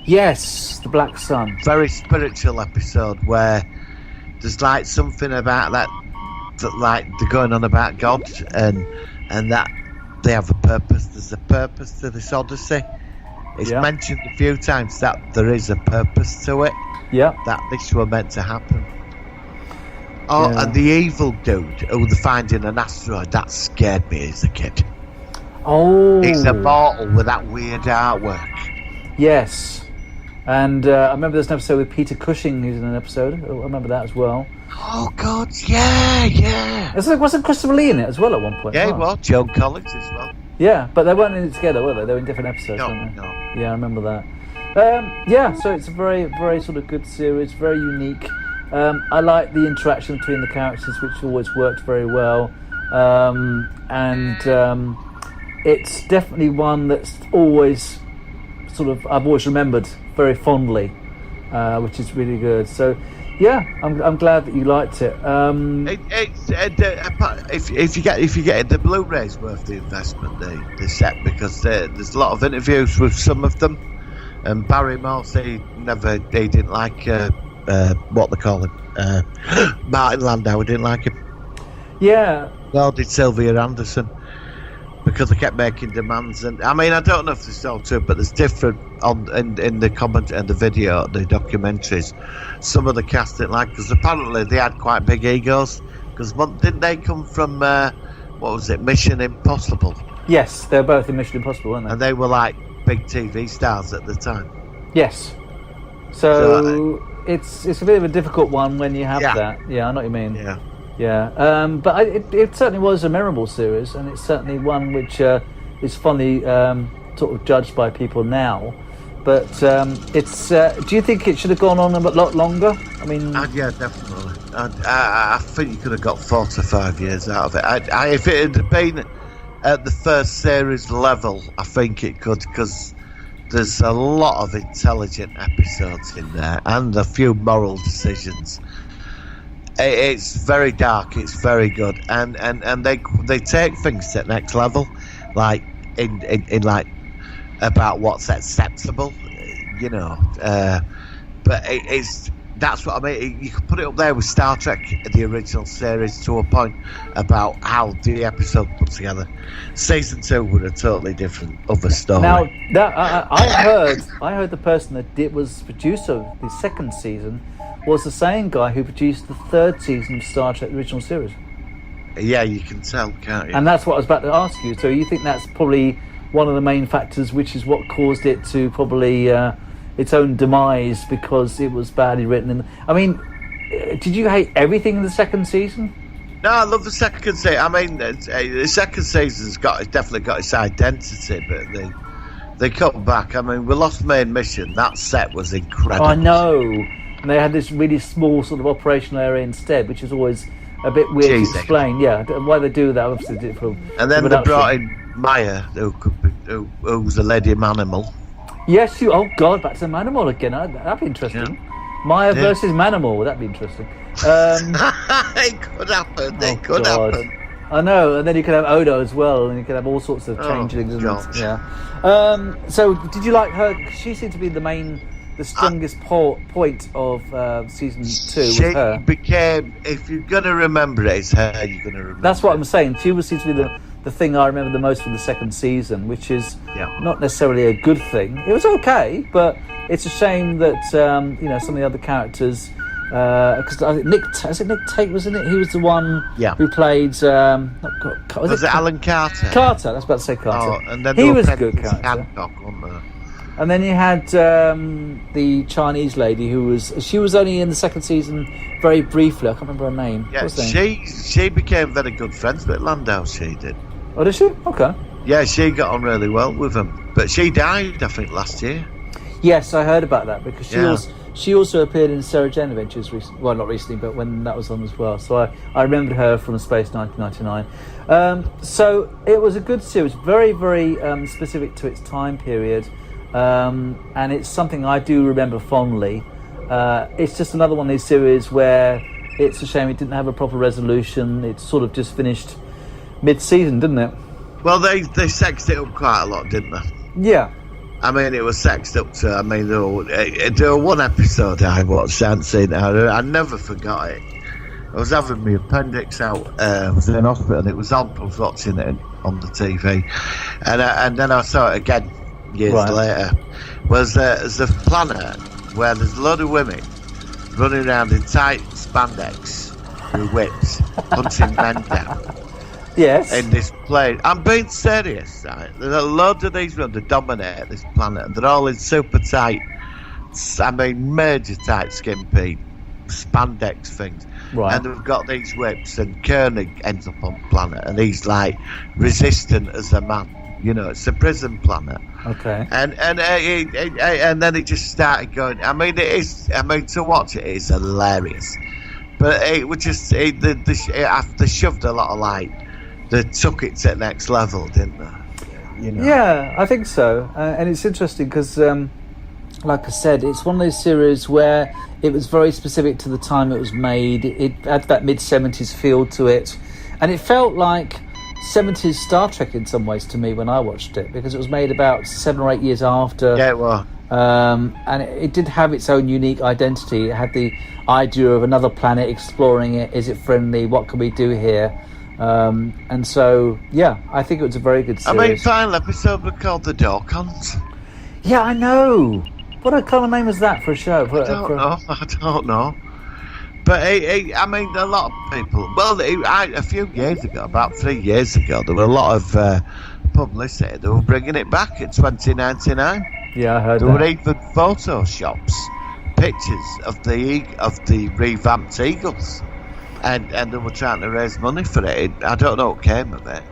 Yes, the Black Sun. Very spiritual episode where there's like something about that like they're going on about God and that they have a purpose. There's a purpose to this Odyssey. It's mentioned a few times that there is a purpose to it. Yeah. That this was meant to happen. Oh, and the evil dude who they find in an asteroid, that scared me as a kid. Oh. He's immortal with that weird artwork. Yes. And I remember there's an episode with Peter Cushing who's in an episode. I remember that as well. Oh, God, yeah. Wasn't Christopher Lee in it as well at one point? Yeah, well, Joan Collins as well. Yeah, but they weren't in it together, were they? They were in different episodes, No. Yeah, I remember that. So it's a very, very sort of good series, very unique. I like the interaction between the characters, which always worked very well. It's definitely one that's always I've always remembered very fondly, which is really good. So, yeah, I'm glad that you liked it. If you get it, the Blu-ray's worth the investment. The set because there's a lot of interviews with some of them, and Barry Morse he didn't like what they call him, Martin Landau. He didn't like him. Yeah. Well, did Sylvia Anderson. Because they kept making demands, and I mean, I don't know if this is all true, but there's different in the comment and the video, the documentaries. Some of the cast didn't like because apparently they had quite big egos. Because didn't they come from Mission Impossible? Yes, they're both in Mission Impossible, weren't they? And they were like big TV stars at the time. Yes. So it's a bit of a difficult one when you have that. Yeah, I know what you mean. Yeah. Yeah, but it certainly was a memorable series, and it's certainly one which is fondly sort of judged by people now. But it's. Do you think it should have gone on a lot longer? I mean, yeah, definitely. I think you could have got 4 to 5 years out of it. If it had been at the first series level, I think it could, because there's a lot of intelligent episodes in there and a few moral decisions. It's very dark. It's very good, and they take things to the next level, like in like about what's acceptable, you know. But that's what I mean. You can put it up there with Star Trek, the original series, to a point about how the episode put together. Season 2 was a totally different other story. Now, I heard the person that was producer of the second season was the same guy who produced the third season of Star Trek, the original series. Yeah, you can tell, can't you? And that's what I was about to ask you. So you think that's probably one of the main factors, which is what caused it to probably its own demise, because it was badly written? And I mean, did you hate everything in the second season? No, I love the second season. I mean, the second season's definitely got its identity, but they cut back. I mean, we lost Main Mission. That set was incredible. I know. And they had this really small sort of operational area instead, which is always a bit weird Cheesy. to explain. Yeah, why they do that, obviously, did it for And then the they production. brought in Maya, who was a lady Manimal. Yes, oh God, back to Manimal again. That'd be interesting. Maya versus Manimal, that'd be interesting. It could happen. It could happen. I know, and then you could have Odo as well, and you could have all sorts of changelings. God. Yeah. So, did you like her? She seemed to be the strongest point of season 2. She Was her. became, if you're going to remember it, it's her you're going to remember. That's what I'm saying. She seems to be the thing I remember the most from the second season, which is not necessarily a good thing. It was okay, but it's a shame that some of the other characters. Because I think Nick Tate, wasn't it? He was the one who played. Was it Alan Carter? Carter. I was about to say Carter. Oh, and then he was a good Prentice character. Hancock, wasn't there? And then you had the Chinese lady who was only in the second season very briefly. I can't remember her name. Yeah, What's her name? she became very good friends with Landau. She did. Oh, did she? Okay. Yeah, she got on really well with him, but she died, I think, last year. Yes, I heard about that because she also appeared in Sarah Jane Adventures well, not recently, but when that was on as well. So I remembered her from Space 1999. So it was a good series, very, very specific to its time period, and it's something I do remember fondly. It's just another one of these series where it's a shame it didn't have a proper resolution. It sort of just finished mid-season, didn't it? Well, they sexed it up quite a lot, didn't they? Yeah. I mean, it was sexed up to. I mean, there was one episode I watched, I hadn't seen it. I never forgot it. I was having my appendix out. I was in hospital, and it was on. I was watching it on the TV, and then I saw it again years later. There's a planet where there's a lot of women running around in tight spandex with whips, hunting men down. Yes. In this plane. I'm being serious, right? There's a load of these ones that dominate this planet, and they're all in super tight, major tight skimpy spandex things. Right. And they've got these whips, and Koenig ends up on the planet, and he's like resistant as a man. It's a prison planet. Okay. And then it just started going. I mean, to watch it is hilarious, but it was just they shoved a lot of light. They took it to the next level, didn't they? Yeah, I think so. And it's interesting because, like I said, it's one of those series where it was very specific to the time it was made. It had that mid-70s feel to it. And it felt like 70s Star Trek in some ways to me when I watched it, because it was made about 7 or 8 years after. Yeah, it was. And it did have its own unique identity. It had the idea of another planet, exploring it. Is it friendly? What can we do here? And so, I think it was a very good series. I mean, final episode was called The Dorkons. Yeah, I know. What kind of name is that for a show? I don't know. But I mean, a lot of people. Well, a few years ago, about 3 years ago, there were a lot of publicity. They were bringing it back in 2099. Yeah, I heard there that. There were even photoshops, pictures of the revamped Eagles. And they were trying to raise money for it. I don't know what came of it.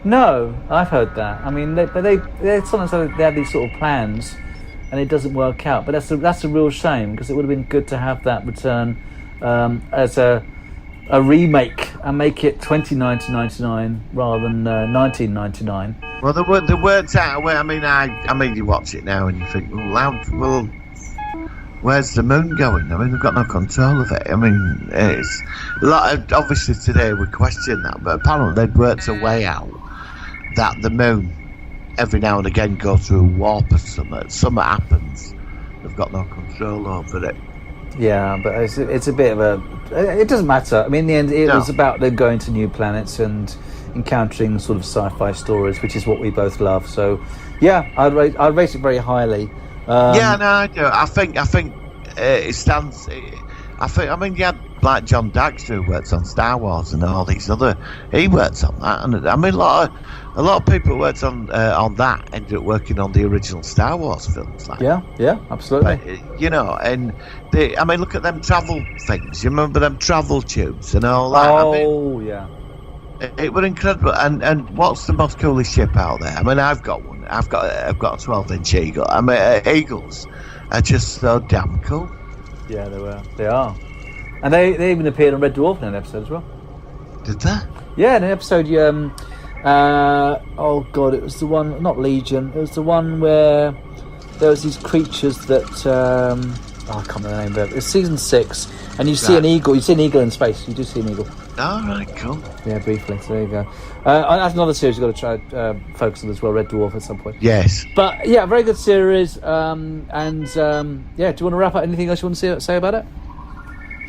No, I've heard that. I mean, they sometimes they have these sort of plans, and it doesn't work out. But that's a real shame, because it would have been good to have that return as a remake and make it 1999 rather than 1999. Well, there weren't out of way. I mean, you watch it now and you think, well, where's the moon going? I mean, they've got no control of it. I mean, it's a lot of, obviously today we question that, but apparently they'd worked a way out that the moon every now and again goes through a warp or something. Something happens. They've got no control over it. Yeah, but it's a bit of a... It doesn't matter. I mean, in the end, it was about them going to new planets and encountering sort of sci-fi stories, which is what we both love. So, yeah, I'd rate it very highly. I do. I think it stands. I mean, you had like John Daxter, who works on Star Wars and all these other. He works on that, and I mean, a lot of people who worked on that ended up working on the original Star Wars films. Like. Yeah, absolutely. But, and I mean, look at them travel things. You remember them travel tubes and all that? Oh, yeah. It was incredible. And what's the most coolest ship out there? I mean, I've got one. I've got a 12-inch Eagle. I mean, Eagles are just so damn cool. Yeah, they are. And they even appeared on Red Dwarf in an episode as well. Did they? Yeah, in an episode, oh god, it was the one, not Legion, it was the one where there was these creatures that, I can't remember the name of it. It's season 6, and you see an eagle. You see an eagle in space. You do see an eagle. All right, cool. Yeah, briefly. So there you go. That's another series you've got to try focus on as well, Red Dwarf at some point. Yes. But yeah, very good series. Yeah, do you want to wrap up? Anything else you want to say about it?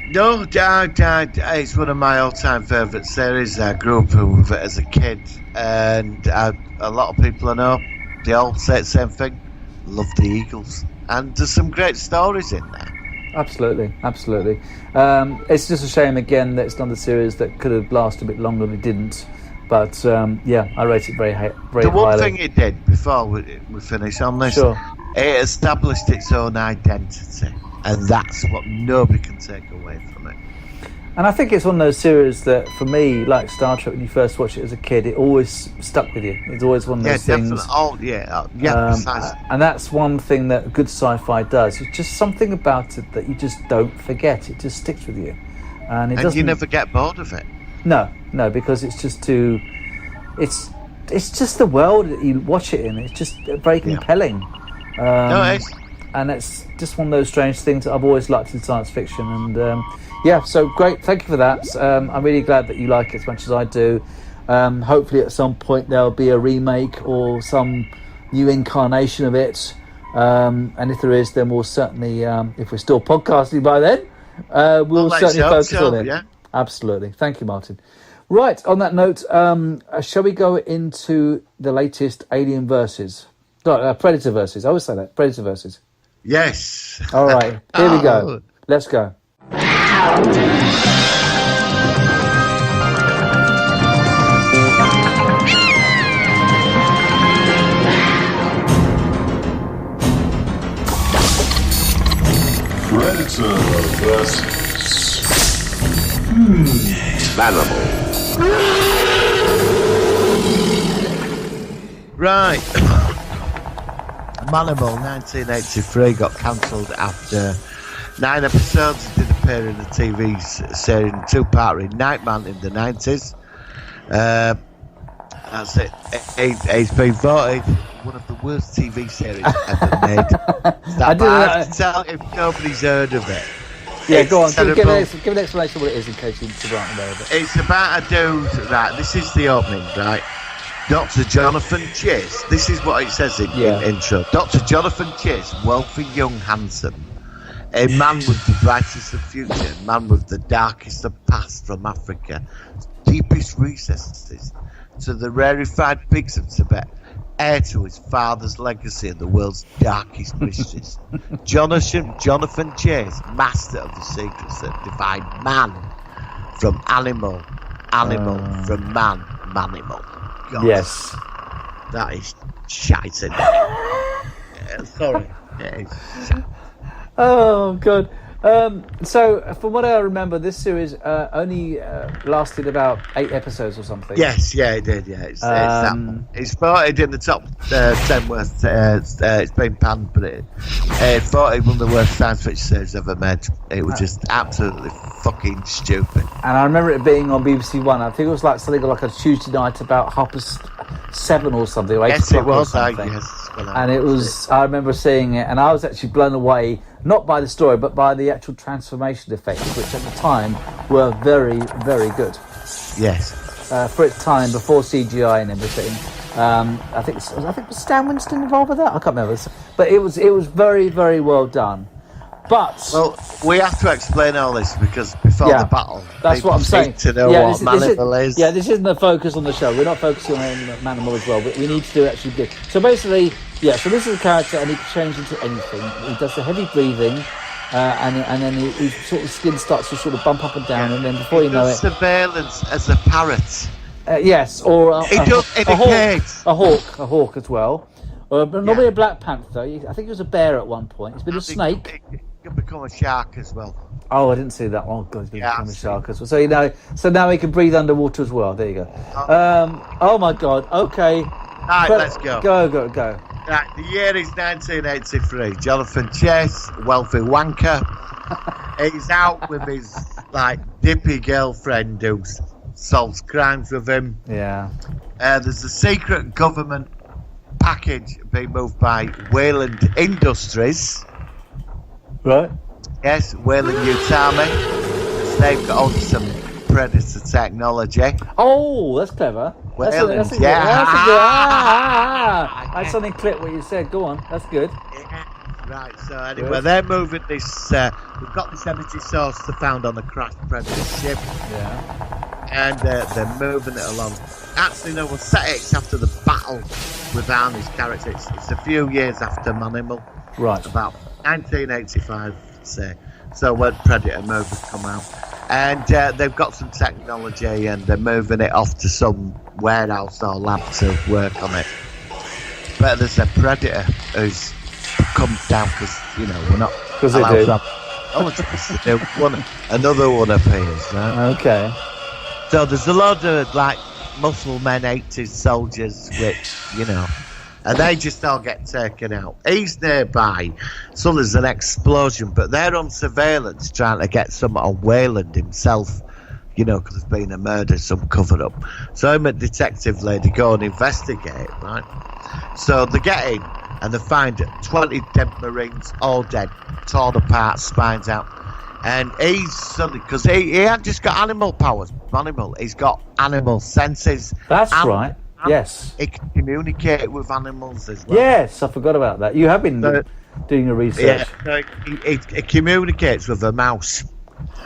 No, it's one of my all-time favourite series. I grew up with it as a kid, and a lot of people I know, they all say the same thing. Love the Eagles, and there's some great stories in there. Absolutely. It's just a shame again that it's not a series that could have lasted a bit longer and it didn't. But yeah, I rate it very highly. The one thing it did before we finish on this, it established its own identity, and that's what nobody can take away from it. And I think it's one of those series that, for me, like Star Trek, when you first watch it as a kid, it always stuck with you. It's always one of those things. Precisely. And that's one thing that good sci-fi does. It's just something about it that you just don't forget. It just sticks with you, and you never get bored of it. No, because it's just too. It's just the world that you watch it in. It's just very compelling. And it's just one of those strange things that I've always liked in science fiction. And yeah, so great. Thank you for that. I'm really glad that you like it as much as I do. Hopefully at some point there'll be a remake or some new incarnation of it. And if there is, then we'll certainly, if we're still podcasting by then, we'll certainly focus on it. Yeah. Absolutely. Thank you, Martin. Right, on that note, shall we go into the latest Alien versus? Predator versus. I always say that. Predator versus. Yes. All right, here we go. Let's go. Predator versus Manimal. Right. Manimal 1983 got cancelled after 9 episodes. It did appear in the TV series, 2-parter in Nightman in the 90s. That's it. It's been voted one of the worst TV series ever made. I have to tell if nobody's heard of it. Yeah, go on. Give an explanation of what it is in case you aren't aware of it. It's about a dude, right? This is the opening, right? Dr. Jonathan Chase. This is what it says in intro. Dr. Jonathan Chase, wealthy, young, handsome. A man with the brightest of future, a man with the darkest of past from Africa, deepest recesses to the rarefied pigs of Tibet, heir to his father's legacy and the world's darkest mysteries. Jonathan Chase, master of the secrets that divide man from animal from man, manimal. God, yes. That is shite. Sorry. It is shite. Oh, God. So, from what I remember, this series only lasted about 8 episodes or something. Yes, it did, yeah. It's that one. It's voted in the top 10 worst. It's been panned, but it voted one of the worst science fiction series ever made. It was just absolutely fucking stupid. And I remember it being on BBC One. I think it was like something like a Tuesday night about 7:30 or something, or 8 yes, o'clock it was, or something. Yes. And it was, I remember seeing it, and I was actually blown away, not by the story, but by the actual transformation effects, which at the time were very, very good. Yes. For its time, before CGI and everything. I think was Stan Winston involved with that? I can't remember. But it was very, very well done. But well, we have to explain all this because before the battle, that's what I'm saying. To know what Manimal is. Yeah, this isn't the focus on the show. We're not focusing on Manimal as well, but we need to do actually good. So basically, so this is a character, and he can change into anything. He does the heavy breathing, and then his sort of skin starts to sort of bump up and down, and then before you know it, surveillance as a parrot. Yes, or a hawk as well. Normally a Black Panther. I think he was a bear at one point. He's been a snake. He can become a shark as well. Oh, I didn't see that. Oh God, he's been become a shark as well. So now he can breathe underwater as well. There you go. Oh my God. Okay. Right, let's go. Go. Right, the year is 1983. Jonathan Chase, wealthy wanker. He's out with his dippy girlfriend who's solves crimes with him. Yeah. There's a secret government package being moved by Wayland Industries. Right. Yes, Wayland Utami. They've got on some Predator technology. Oh, that's clever. That's Wayland, that's yeah. That's a good. I suddenly clicked what you said. Go on. That's good. Right, so anyway, they're moving this. We've got this energy source they found on the crashed Predator ship. Yeah. And they're moving it along. Actually, no, we'll set it after the battle with Arnie's character. It's a few years after Manimal. Right. About 1985, say. So when Predator movies come out. And they've got some technology and they're moving it off to some warehouse or lab to work on it. But there's a Predator who's come down because, you know, we're not allowed they do. to have another one appears, right? Okay. So there's a lot of like muscle men, 80s soldiers, which, you know, and they just all get taken out. He's nearby, so there's an explosion, but they're on surveillance trying to get some on Wayland himself, you know, because there's been a murder, some cover up. So him and detective lady go and investigate, right? So they get in and they find 20 dead Marines, all dead, torn apart, spines out. And he's suddenly, because he had just got animal powers, he's got animal senses. That's right. Yes. He can communicate with animals as well. Yes, I forgot about that. You have been doing your research. Yeah, so he communicates with a mouse.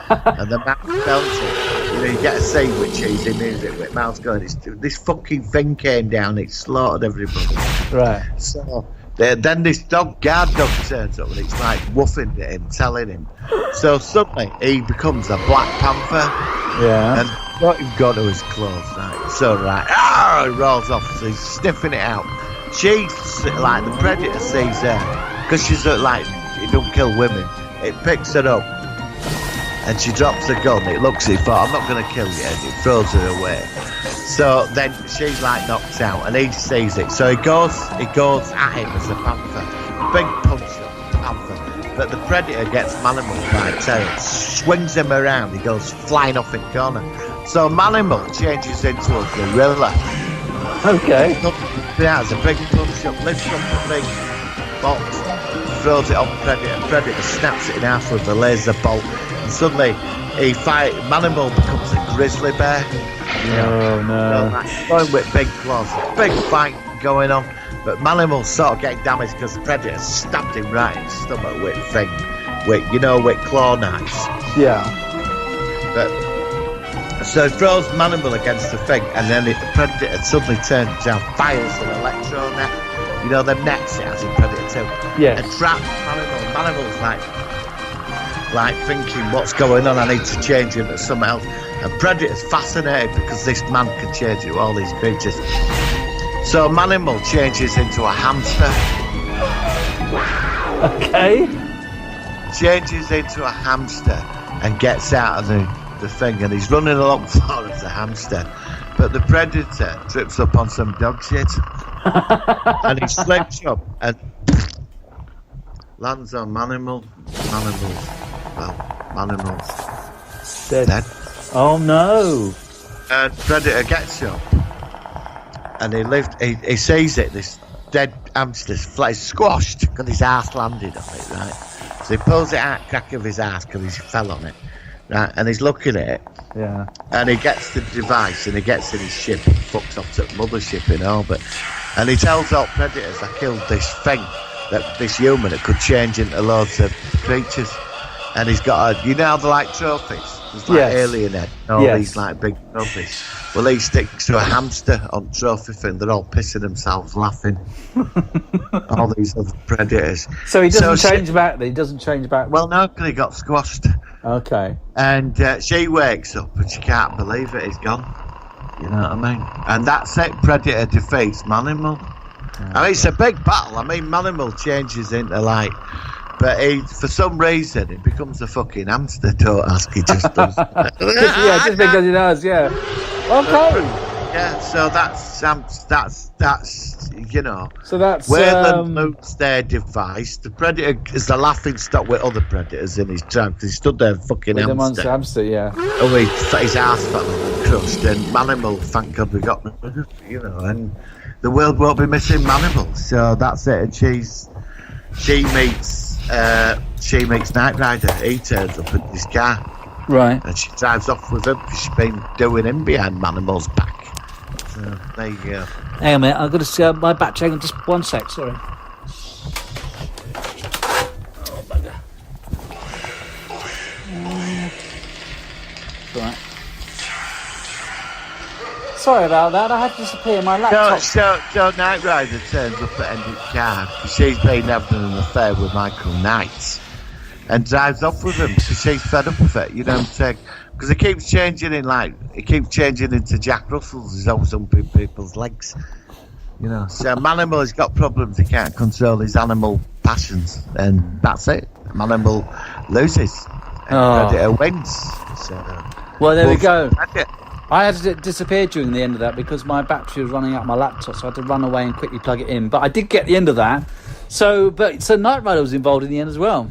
And the mouse tells him, you know, you get to see which he's in music with mouse going, this fucking thing came down, it slaughtered everybody. Right. So then this guard dog turns up and it's like woofing at him, telling him. So suddenly he becomes a Black Panther. Yeah. And what he's got to his clothes, right? So he rolls off, so he's sniffing it out. She's like, the Predator sees her, because she's like, he don't kill women. It picks her up, and she drops the gun. It looks at her, I'm not going to kill you, and it throws her away. So then she's like knocked out, and he sees it. So he goes at him as a panther, big punch at the panther. But the Predator gets Manimal by the tail, swings him around, he goes flying off in corner. So Manimal changes into a gorilla. Okay. Yeah, it's a big punch up, lifts up the big box, throws it on Predator. Predator snaps it in half with a laser bolt, and suddenly Manimal becomes a grizzly bear. Oh no. Going with big claws, big fight going on. But Manimal's sort of getting damaged because the Predator stabbed him right in the stomach with claw knives. Yeah. But so he throws Manimal against the thing, and then the Predator suddenly turns down, fires an electro net. You know them nets it has in Predator 2. Yes. And traps Manimal. Manimal's like thinking, what's going on? I need to change him to something else. And Predator's fascinated because this man can change it with all these creatures. So Manimal changes into a hamster. Okay. Changes into a hamster and gets out of the thing, and he's running along the floor as a hamster. But the Predator trips up on some dog shit. And he slips up and lands on Manimal. Manimal's dead. Oh no. And Predator gets up. And he sees it, this dead hamster's squashed because his ass landed on it, right? So he pulls it out crack of his ass because he fell on it, right? And he's looking at it. Yeah. And he gets the device and he gets in his ship and fucks off to the mothership in orbit. And he tells all Predators, I killed this thing, this human that could change into loads of creatures. And he's got you know how they like trophies? There's like Alien Head, all these like big trophies. Well, he sticks to a hamster on trophy thing. They're all pissing themselves laughing. All these other Predators. So he doesn't change back then? He doesn't change back? Well, no, because he got squashed. Okay. And she wakes up and she can't believe it. He's gone. You know what I mean? And that's it. Predator defeats Manimal. I mean, it's a big battle. I mean, Manimal changes into like... But for some reason, it becomes a fucking hamster. Don't ask. He just does. Yeah, just because he does. Yeah. Okay. Yeah. So that's you know. So that's Wayland moves their device. The Predator is the laughing stock with other Predators in his trunk. He stood there, fucking with hamster. The hamster. Yeah. Oh, his ass fell. crushed, and Manimal, thank God we got rid of, and the world won't be missing Manimal. So that's it. And she meets Knight Rider. He turns up in his car, Right. and she drives off with him because she's been doing him behind Manimal's back. So there you go. Hang on a minute. I've got to see my batch. Hang on, just 1 sec. Sorry. Oh, bugger. Right. Sorry about that. I had to disappear. My laptop. So Knight Rider turns up at Endic's car because she's been having an affair with Michael Knight and drives off with him because she's fed up with it. You know what I'm saying? Because it keeps changing into Jack Russell's. He's always humping people's legs. So Manimal has got problems. He can't control his animal passions, and that's it. Manimal loses, and Predator wins. So, Well, there we go. That's it. I had to disappear during the end of that because my battery was running out of my laptop, so I had to run away and quickly plug it in. But I did get the end of that. So Knight Rider was involved in the end as well.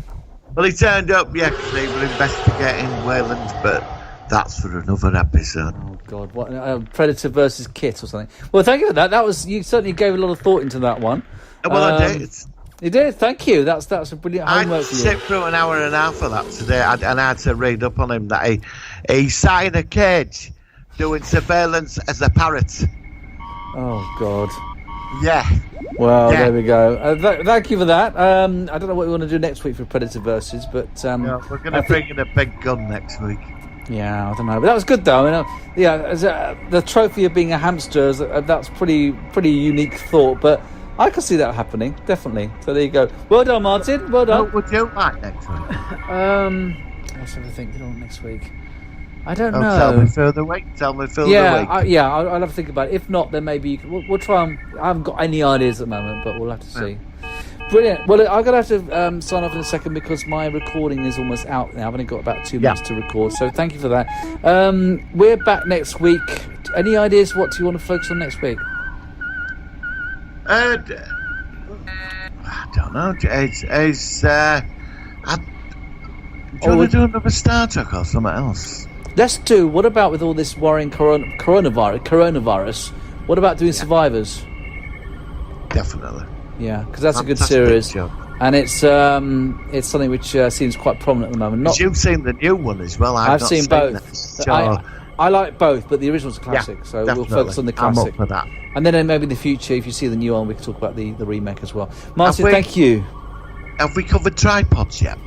Well, he turned up, because they were investigating Wayland, but that's for another episode. Oh God, what Predator versus Kit or something. Well, thank you for that. You certainly gave a lot of thought into that one. Well, I did. You did. Thank you. That's a brilliant homework for you. I sit through an hour and a half of that today, and I had to read up on him that he sat in a cage doing surveillance as a parrot. Oh God. Yeah. Well, there we go. Thank you for that. I don't know what we want to do next week for Predator versus, but we're going to bring in a big gun next week. Yeah, I don't know, but that was good though. As the trophy of being a hamster, that's pretty unique thought. But I could see that happening, definitely. So there you go. Well done, Martin. Well done. What would you like next week? Let's have a think. Next week. I don't know. Tell me further week. I'll have to think about it. If not, then maybe we'll try and... I haven't got any ideas at the moment, but we'll have to see. Brilliant. Well, I'm going to have to sign off in a second because my recording is almost out now. I've only got about 2 minutes to record, so thank you for that. We're back next week. Any ideas what do you want to focus on next week? I don't know. Do you want to do another Star Trek or something else? Let's do. What about with all this worrying coronavirus? What about doing Survivors? Definitely. Yeah, because that's a good series, and it's something which seems quite prominent at the moment. You've seen the new one as well. I've seen both. I like both, but the original's a classic, so we'll focus on the classic. I'm up for that. And then maybe in the future, if you see the new one, we can talk about the remake as well. Martin, thank you. Have we covered tripods yet?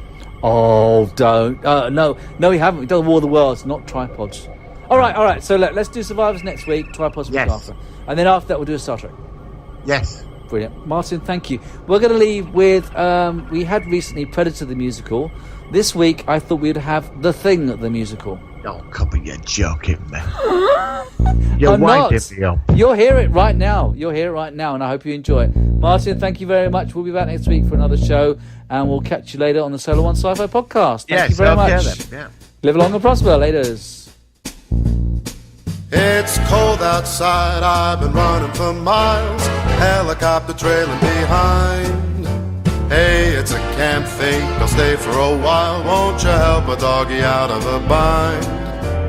Oh, don't. No, we haven't. We've done War of the Worlds, not tripods. All right. So let's do Survivors next week, tripods week after. And then after that, we'll do a Star Trek. Yes. Brilliant. Martin, thank you. We're going to leave with, we had recently Predator the musical. This week, I thought we'd have The Thing the musical. Oh, come on, you're joking, man. You're winding me up. You'll hear it right now. And I hope you enjoy it. Martin, thank you very much. We'll be back next week for another show, and we'll catch you later on the Solar One Sci-Fi podcast. Thank you very much. Then. Yeah. Live long and prosper. Laters. It's cold outside, I've been running for miles, helicopter trailing behind. Hey, it's a camp thing, I'll stay for a while, won't you help a doggy out of a bind?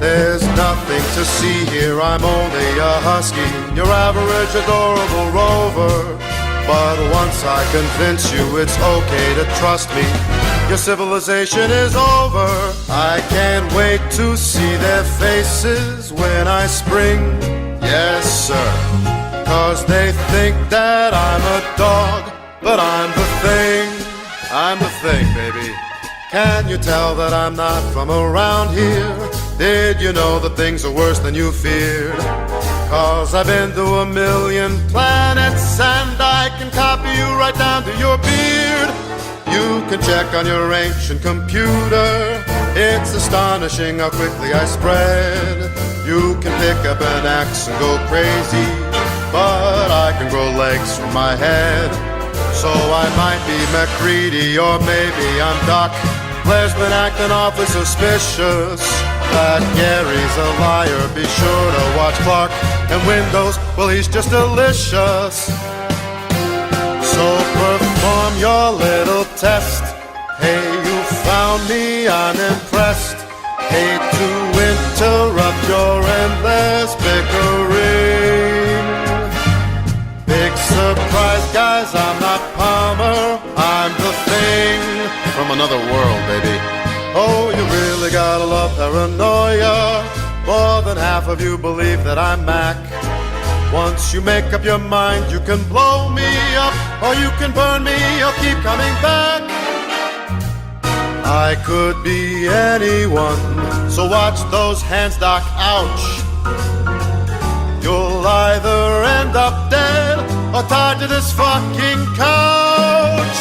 There's nothing to see here, I'm only a husky, your average adorable rover. But once I convince you it's okay to trust me, your civilization is over. I can't wait to see their faces when I spring, yes sir. 'Cause they think that I'm a dog, but I'm the thing, baby. Can you tell that I'm not from around here? Did you know that things are worse than you feared? 'Cause I've been to 1,000,000 planets, and I can copy you right down to your beard. You can check on your ancient computer, it's astonishing how quickly I spread. You can pick up an axe and go crazy, but I can grow legs from my head. So I might be MacReady, or maybe I'm Doc. Blair's been acting awfully suspicious. That Gary's a liar, be sure to watch Clark. And Windows, well he's just delicious. So perform your little test. Hey, you found me, I'm impressed. Hate to win interrupt your endless bickering. Big surprise, guys, I'm not Palmer, I'm the thing from another world, baby. Oh, you really gotta love paranoia. More than half of you believe that I'm Mac. Once you make up your mind, you can blow me up, or you can burn me, or keep coming back. I could be anyone, so watch those hands, Doc, ouch. You'll either end up dead or tied to this fucking couch.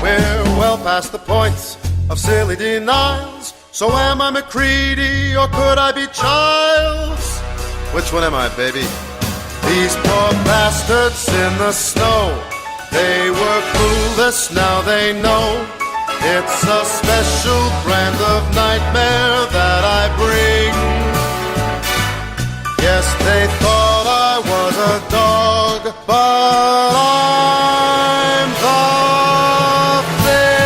We're well past the point of silly denials. So am I McCready or could I be Childs? Which one am I, baby? These poor bastards in the snow, they were clueless, now they know. It's a special brand of nightmare that I bring. Yes, they thought I was a dog, but I'm the thing.